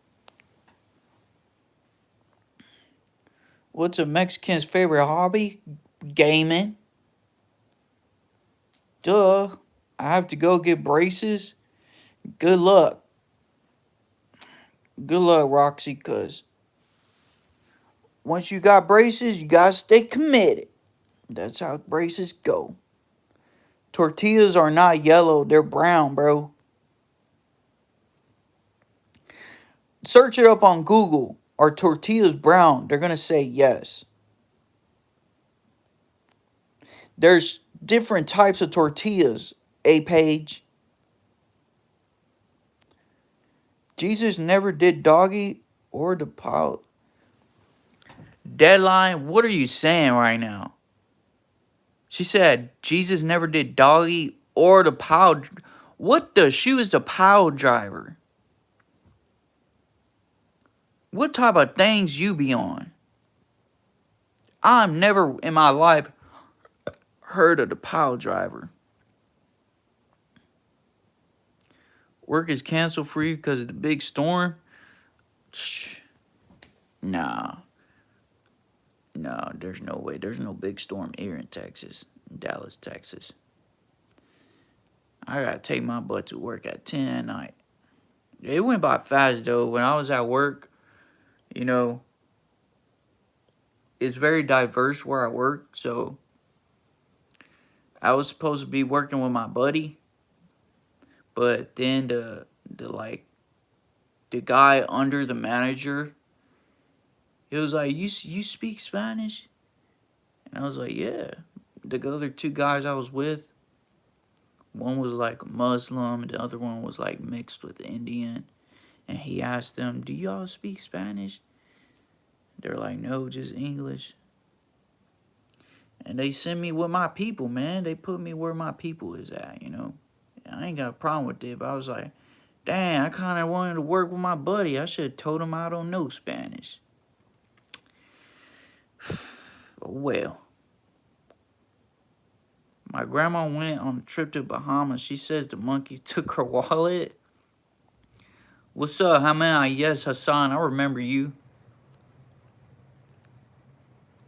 what's a Mexican's favorite hobby? Gaming. Duh. I have to go get braces. Good luck. Good luck, Roxy, because once you got braces, you got to stay committed. That's how braces go. Tortillas are not yellow, they're brown, bro. Search it up on Google. Are tortillas brown? They're going to say yes. There's different types of tortillas, A page. Jesus never did doggy or the pow. Deadline, what are you saying right now? She said Jesus never did doggy or the pow. What the? She was the pow driver. What type of things you be on? I've never in my life heard of the pow driver. Work is canceled for you because of the big storm? Nah. No, there's no way. There's no big storm here in Texas, in Dallas, Texas. I gotta take my butt to work at 10 at night. It went by fast though. When I was at work, you know, it's very diverse where I work. So I was supposed to be working with my buddy, but then the guy under the manager, he was like, you speak Spanish? And I was like, yeah. The other two guys I was with, one was like a Muslim, and the other one was like mixed with Indian. And he asked them, do y'all speak Spanish? They're like, no, just English. And they sent me with my people, man. They put me where my people is at, you know. I ain't got a problem with it, but I was like, dang, I kind of wanted to work with my buddy. I should have told him I don't know Spanish. Well, my grandma went on a trip to Bahamas. She says the monkey took her wallet. What's up, Haman? Yes, Hassan, I remember you.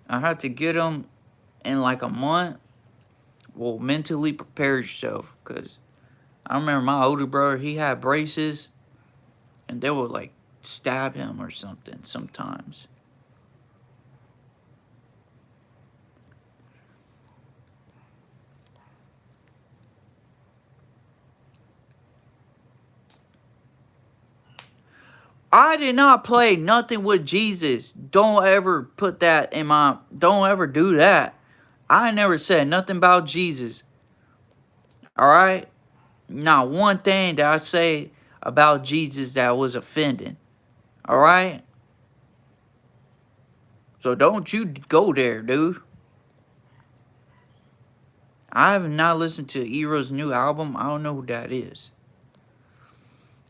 I had to get him in like a month. Well, mentally prepare yourself, because I remember my older brother, he had braces, and they would like stab him or something sometimes. I did not play nothing with Jesus. Don't ever put that in my... Don't ever do that. I never said nothing about Jesus. Alright? Not one thing that I say about Jesus that was offending. Alright? So don't you go there, dude. I have not listened to Ero's new album. I don't know who that is.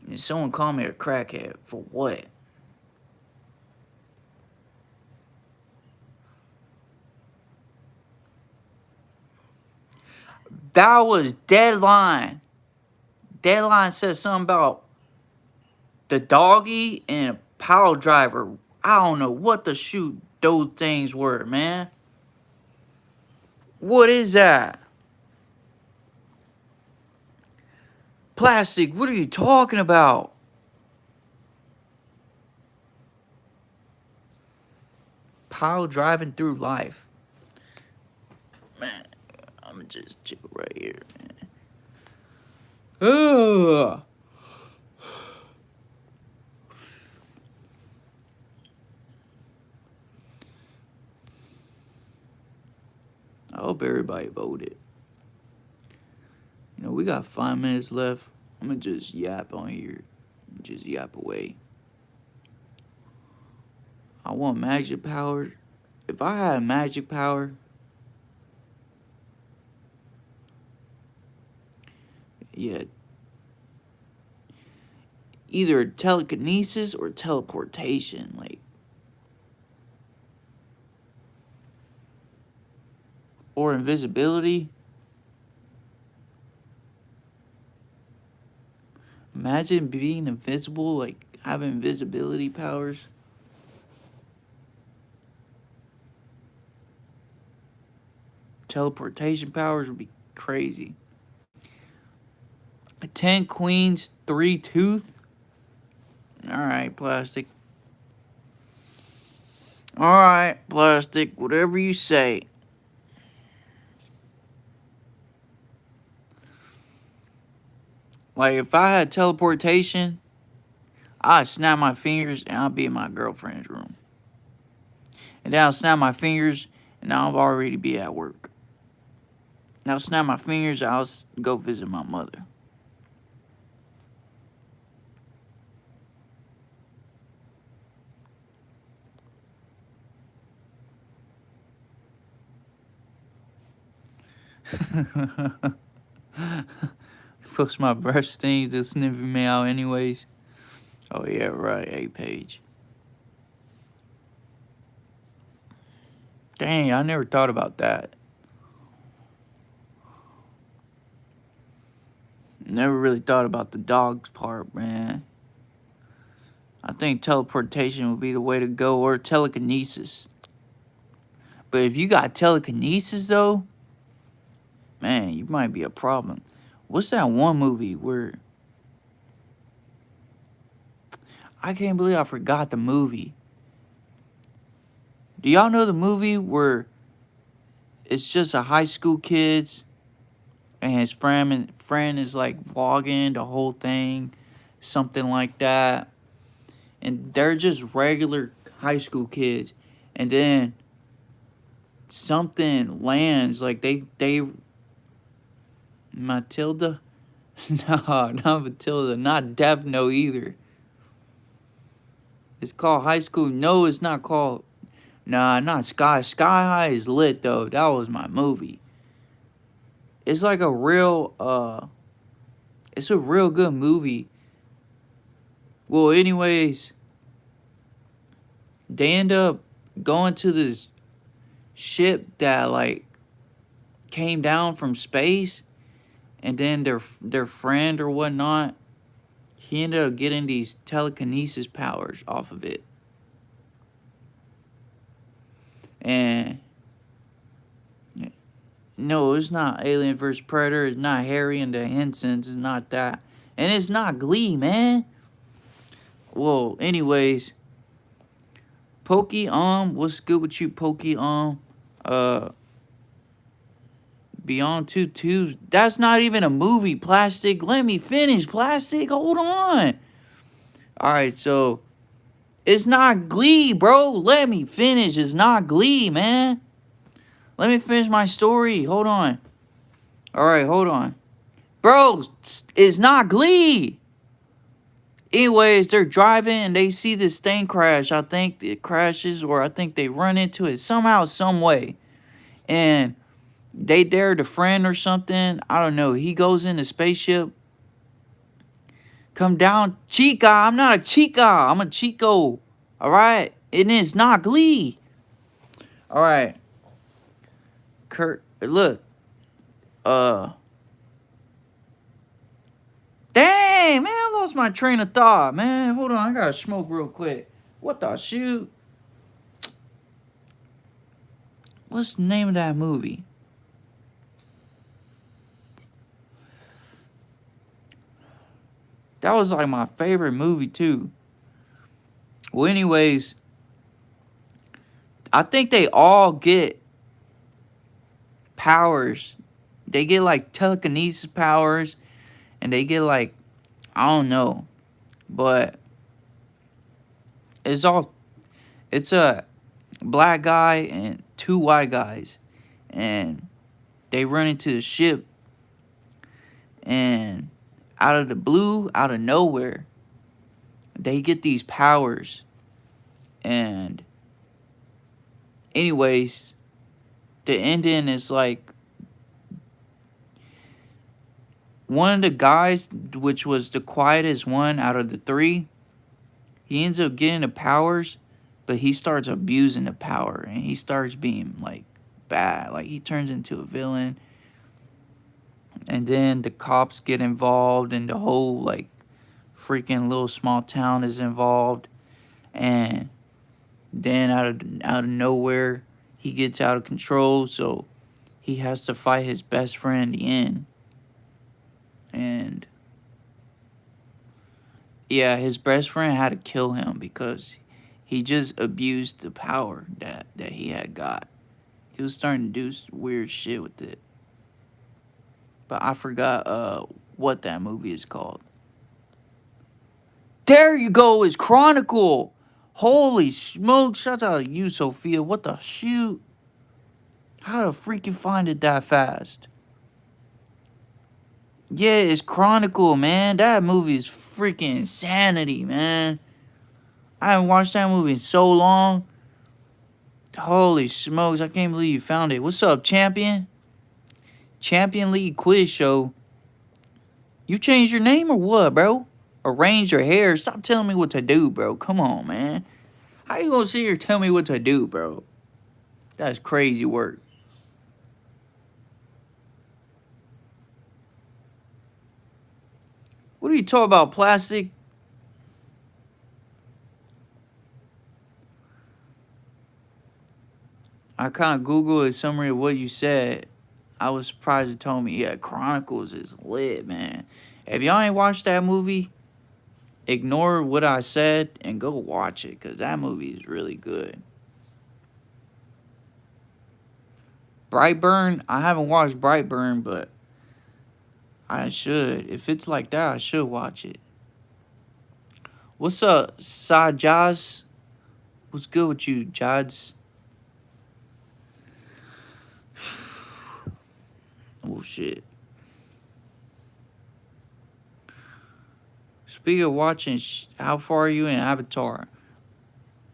And someone called me a crackhead. For what? That was Deadline. Deadline said something about the doggy and a power driver. I don't know what the shoot those things were, man. What is that? Plastic, what are you talking about? pile driving through life. Man, I'ma just chill right here, man. Ugh. I hope everybody voted. You know, we got 5 minutes left. I'm gonna just yap on here. Just yap away. I want magic power. If I had a magic power, yeah, either telekinesis or teleportation, like, or invisibility. Imagine being invisible, like having invisibility powers. Teleportation powers would be crazy. 10 queens, 3 tooth. Alright, plastic. Alright, plastic, whatever you say. Like, if I had teleportation, I'd snap my fingers and I'd be in my girlfriend's room. And then I'll snap my fingers and I'll already be at work. And I'll snap my fingers and I'll go visit my mother. Post my brush things to sniffing me out anyways. Oh yeah, right, 8 page. Dang, I never thought about that. Never really thought about the dogs part, man. I think teleportation would be the way to go, or telekinesis. But if you got telekinesis though, man, you might be a problem. What's that one movie where I can't believe I forgot the movie. Do y'all know the movie where it's just a high school kids and his friend is like vlogging the whole thing, something like that, and they're just regular high school kids, and then something lands, like they Matilda. No, not Matilda, not Devno either. It's called High School. No, it's not called. Nah, not Sky. Sky High is lit though. That was my movie. It's like a real it's a real good movie. Well, anyways, they end up going to this ship that like came down from space, and then their friend or whatnot, he ended up getting these telekinesis powers off of it. And no, it's not Alien vs. Predator. It's not Harry and the Hensons. It's not that. And it's not Glee, man. Well, anyways, Pokey what's good with you, Pokey Beyond Two Tubes. That's not even a movie, Plastic. Let me finish, Plastic. Hold on. Alright, so it's not Glee, bro. Let me finish. It's not Glee, man. Let me finish my story. Hold on. Alright, hold on. Bro, it's not Glee. Anyways, they're driving and they see this thing crash. I think it crashes, or I think they run into it somehow, some way. And they dare the friend or something. I don't know. He goes in the spaceship. Come down. Chica. I'm not a Chica. I'm a Chico. Alright? And it's not Glee. Alright. Kurt, look. Dang, man, I lost my train of thought, man. Hold on, I gotta smoke real quick. What the shoot? What's the name of that movie? That was like my favorite movie too. Well, anyways, I think they all get powers. They get like telekinesis powers, and they get like, I don't know, but it's all, it's a black guy and two white guys, and they run into the ship, and out of the blue, out of nowhere, they get these powers. And anyways, the ending is like, one of the guys, which was the quietest one out of the three, he ends up getting the powers, but he starts abusing the power, and he starts being like bad. Like, he turns into a villain, and then the cops get involved, and the whole like freaking little small town is involved, and then out of nowhere, he gets out of control, so he has to fight his best friend in the end. And yeah, his best friend had to kill him because he just abused the power that he had got. He was starting to do weird shit with it. But I forgot what that movie is called. There you go, it's Chronicle. Holy smoke, shout out to you, Sophia. What the shoot? How to freaking find it that fast? Yeah, it's Chronicle, man. That movie is freaking insanity, man. I haven't watched that movie in so long. Holy smokes, I can't believe you found it. What's up, champion? Champion League quiz show. You changed your name or what, bro? Arrange your hair. Stop telling me what to do, bro. Come on, man. How you gonna sit here and tell me what to do, bro? That's crazy work. What are you talking about, plastic? I kind of Googled a summary of what you said. I was surprised it told me, yeah, Chronicles is lit, man. If y'all ain't watched that movie, ignore what I said and go watch it, because that movie is really good. Brightburn, I haven't watched Brightburn, but I should. If it's like that, I should watch it. What's up, Sajaz? What's good with you, Jads? Oh, shit. Speaking of watching, how far are you in Avatar?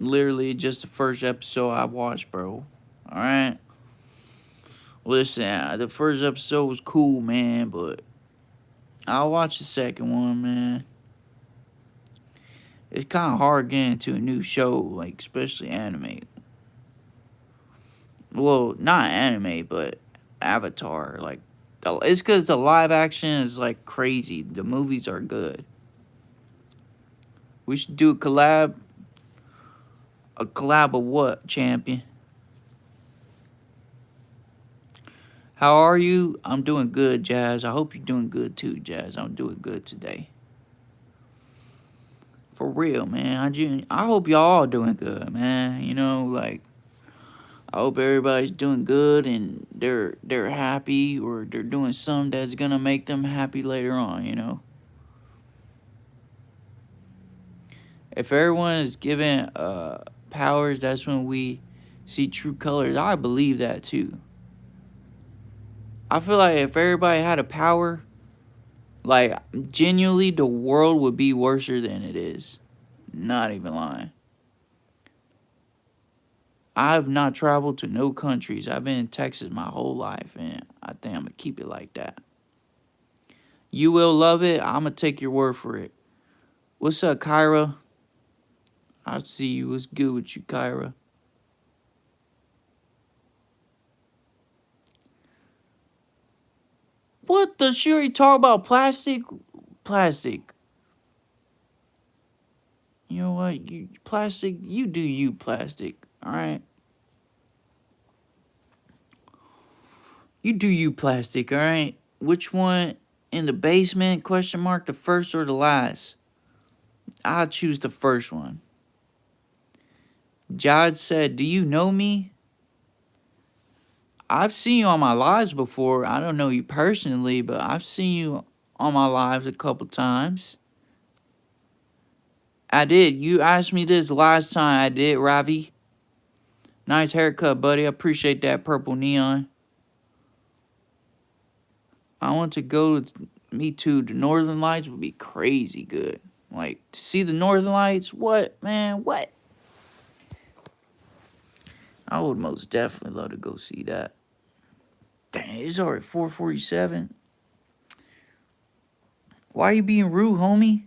Literally just the first episode I watched, bro. Alright? Listen, the first episode was cool, man, but I'll watch the second one, man. It's kind of hard getting into a new show, like, especially anime. Well, not anime, but Avatar. Like, it's because the live action is, like, crazy. The movies are good. We should do a collab. A collab of what, champion? How are you? I'm doing good, Jazz. I hope you're doing good too, Jazz. I'm doing good today. For real, man. I hope y'all all doing good, man. You know, like, I hope everybody's doing good and they're happy, or they're doing something that's gonna make them happy later on, you know. If everyone is given powers, that's when we see true colors. I believe that too. I feel like if everybody had a power, like, genuinely, the world would be worse than it is. Not even lying. I have not traveled to no countries. I've been in Texas my whole life, and I think I'm going to keep it like that. You will love it. I'm going to take your word for it. What's up, Kyra? I see you. What's good with you, Kyra? What the shit are you talking about? Plastic? Plastic. You know what? You plastic, you do you, plastic. Alright? You do you, plastic, alright? Which one in the basement? Question mark, the first or the last? I'll choose the first one. Jod said, "Do you know me?" I've seen you on my lives before. I don't know you personally, but I've seen you on my lives a couple times. I did. You asked me this last time. I did, Ravi. Nice haircut, buddy. I appreciate that purple neon. I want to go. Me too. The Northern Lights would be crazy good. Like to see the Northern Lights. What, man? What? I would most definitely love to go see that. Dang, it's already 4:47. Why are you being rude, homie?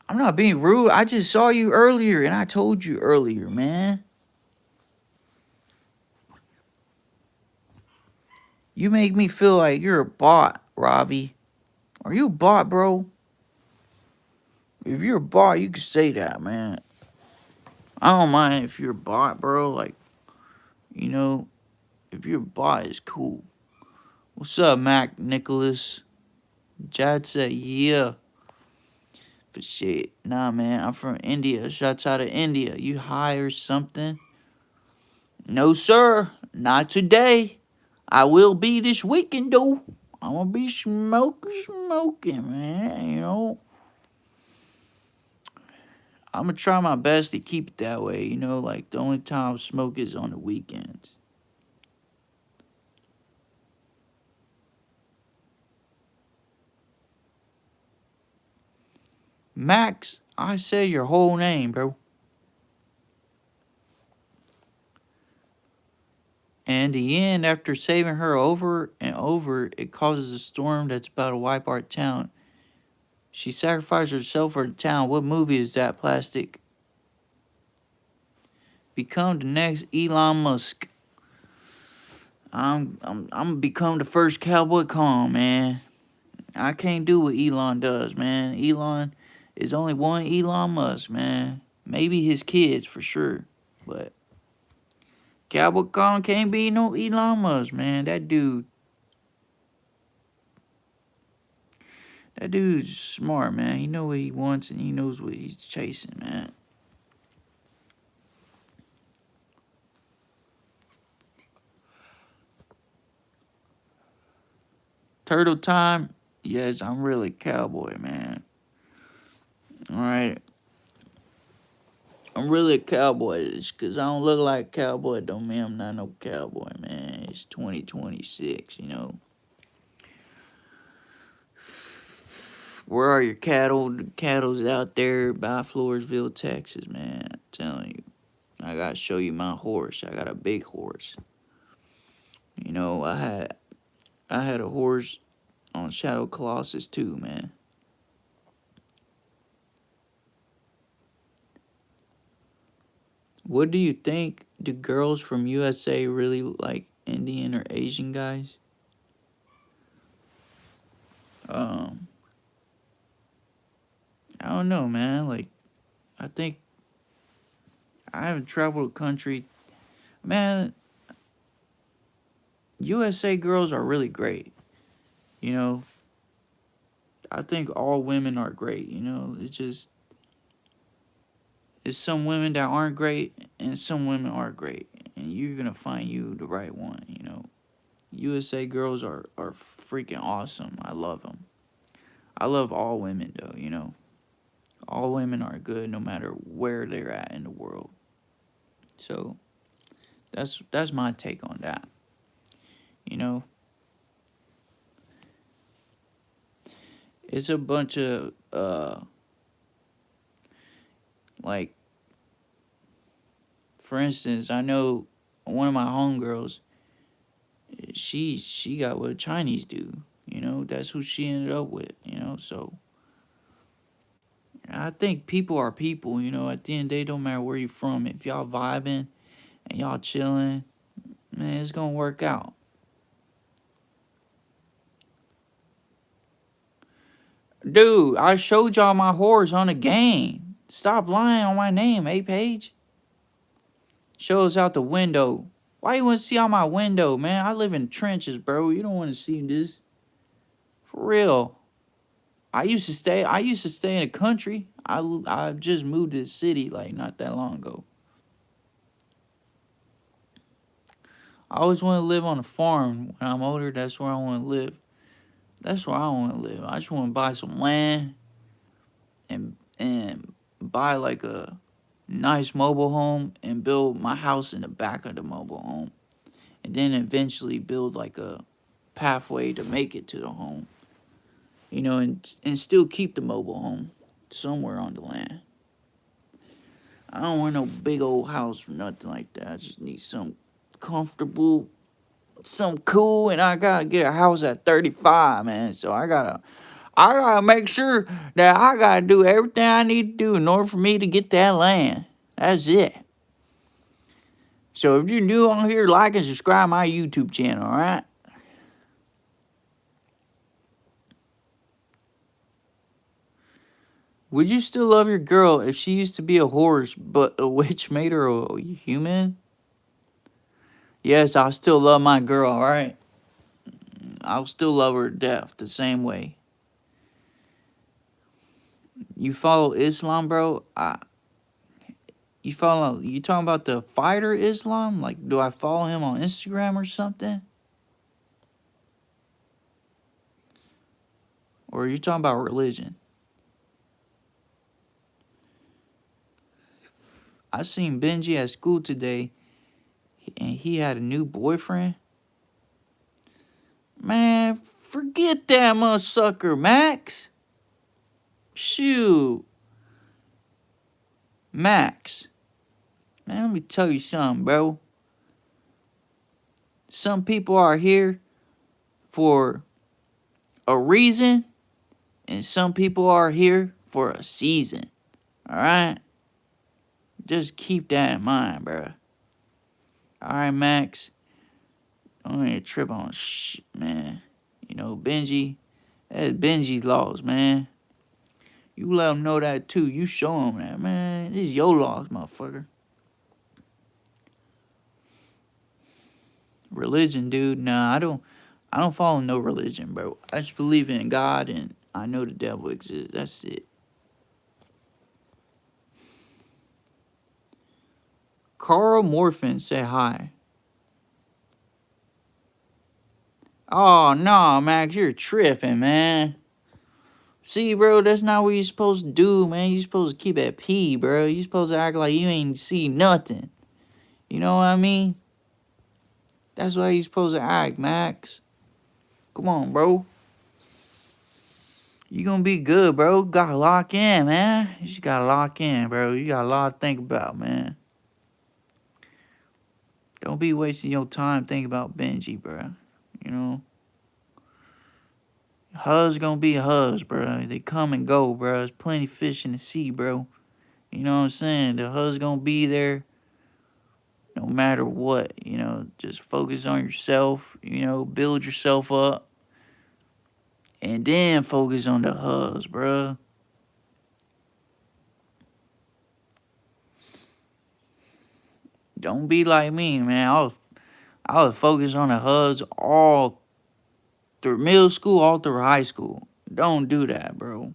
I'm not being rude. I just saw you earlier, and I told you earlier, man. You make me feel like you're a bot, Ravi. Are you a bot, bro? If you're a bot, you can say that, man. I don't mind if you're a bot, bro. Like, you know, if you're a bot, it's cool. What's up, Mac Nicholas? Jad said, yeah. For shit. Nah, man, I'm from India. Shouts out of India. You high or something? No, sir. Not today. I will be this weekend, though. I'm gonna be smoking, man. You know, I'm gonna try my best to keep it that way. You know, like the only time I smoke is on the weekends. Max, I say your whole name, bro. And in the end, after saving her over and over, it causes a storm that's about to wipe our town. She sacrificed herself for the town. What movie is that, Plastic? Become the next Elon Musk. I'm gonna become the first Cowboy Calm, man. I can't do what Elon does, man. Elon is only one Elon Musk, man. Maybe his kids for sure, but Cowboy Calm can't be no Elon Musk, man. That dude's smart, man. He know what he wants and he knows what he's chasing, man. Turtle time. Yes, I'm really cowboy, man. All right. I'm really a cowboy. Just because I don't look like a cowboy don't mean I'm not no cowboy, man. It's 2026, you know. Where are your cattle? The cattle's out there by Floresville, Texas, man. I'm telling you. I gotta show you my horse. I got a big horse. You know, I had a horse on Shadow Colossus too, man. What do you think? Do girls from USA really like Indian or Asian guys? Um, I don't know, man. Like, I think I haven't traveled a country. Man, USA girls are really great. You know, I think all women are great. You know, it's some women that aren't great and some women are great, and you're gonna find you the right one. You know, USA girls are freaking awesome. I love them. I love all women though. You know, all women are good no matter where they're at in the world. So that's my take on that. You know, it's a bunch of like, for instance, I know one of my homegirls. She got what Chinese do. You know, that's who she ended up with. You know, so I think people are people. You know, at the end of the day, don't matter where you're from. If y'all vibing and y'all chilling, man, it's gonna work out. Dude, I showed y'all my horse on the game. Stop lying on my name, Page. Shows out the window. Why you want to see out my window, man? I live in trenches, bro. You don't want to see this. For real. I used to stay in the country. I just moved to the city like not that long ago. I always want to live on a farm. When I'm older, that's where I want to live. That's where I want to live. I just want to buy some land and buy like a nice mobile home and build my house in the back of the mobile home. And then eventually build like a pathway to make it to the home. You know, and still keep the mobile home somewhere on the land. I don't want no big old house or nothing like that. I just need some comfortable, some cool, and I gotta get a house at 35, man. So I gotta make sure that I gotta do everything I need to do in order for me to get that land. That's it. So if you're new on here, like and subscribe my YouTube channel, alright? Would you still love your girl if she used to be a horse, but a witch made her a human? Yes, I'll still love my girl, alright? I'll still love her to death the same way. You follow Islam, bro? You talking about the fighter Islam? Like, do I follow him on Instagram or something? Or are you talking about religion? I seen Benji at school today, and he had a new boyfriend. Man, forget that motherfucker, Max. Shoot. Max. Man, let me tell you something, bro. Some people are here for a reason, and some people are here for a season. Alright? Just keep that in mind, bro. Alright, Max. Don't even trip on shit, man. You know, Benji. That's Benji's laws, man. You let him know that too. You show him that, man. This is your laws, motherfucker. Religion, dude. Nah, I don't follow no religion, bro. I just believe in God and I know the devil exists. That's it. Carl Morphin say hi. Oh, no, Max, you're tripping, man. See, bro, that's not what you're supposed to do, man. You're supposed to keep at P, bro. You're supposed to act like you ain't see nothing. You know what I mean? That's why you're supposed to act, Max. Come on, bro. You gonna be good, bro. Gotta lock in, man. You just gotta lock in, bro. You got a lot to think about, man. Don't be wasting your time thinking about Benji, bro. You know? Huz gonna be huz, bro. They come and go, bro. There's plenty of fish in the sea, bro. You know what I'm saying? The huz gonna be there no matter what. You know, just focus on yourself. You know, build yourself up. And then focus on the huz, bro. Don't be like me, man. I was focused on the huz all through middle school, all through high school. Don't do that, bro.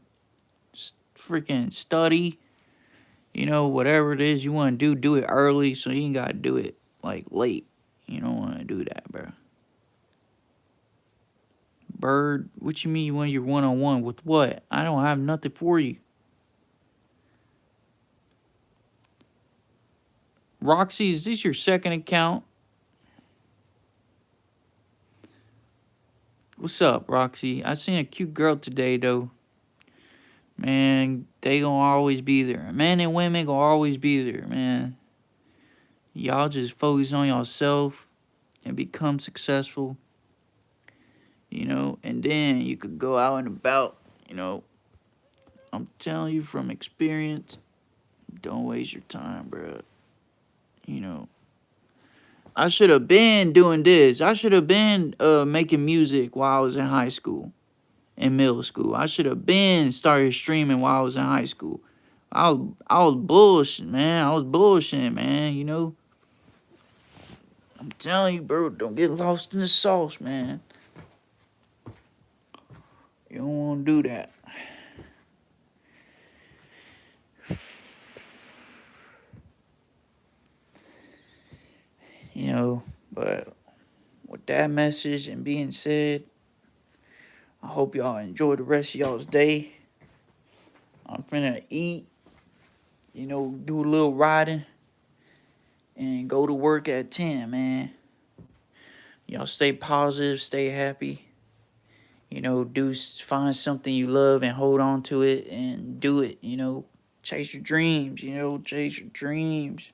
Freaking study. You know, whatever it is you want to do it early so you ain't got to do it, like, late. You don't want to do that, bro. Bird, what you mean you want your one-on-one? With what? I don't have nothing for you. Roxy, is this your second account? What's up, Roxy? I seen a cute girl today, though. Man, they gonna always be there. Men and women gonna always be there, man. Y'all just focus on yourself and become successful. You know, and then you could go out and about, you know. I'm telling you from experience, don't waste your time, bro. You know, I should have been doing this. I should have been making music while I was in high school and middle school. I should have been started streaming while I was in high school. I was bullshit, man. I was bullshitting, man, you know. I'm telling you, bro, don't get lost in the sauce, man. You don't want to do that. You know, but with that message and being said, I hope y'all enjoy the rest of y'all's day. I'm finna eat, do a little riding, and go to work at 10, man. Y'all stay positive, stay happy. Find something you love and hold on to it and do it, Chase your dreams, chase your dreams.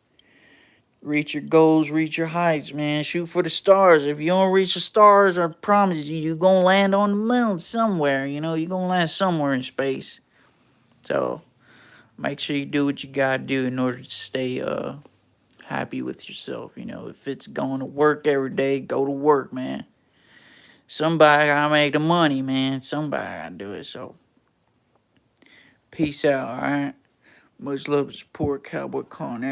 Reach your goals, reach your heights, man. Shoot for the stars. If you don't reach the stars, I promise you, you're going to land on the moon somewhere, You're going to land somewhere in space. So, make sure you do what you got to do in order to stay happy with yourself, If it's going to work every day, go to work, man. Somebody got to make the money, man. Somebody got to do it. So, peace out, all right? Much love and support, Cowboy calling out.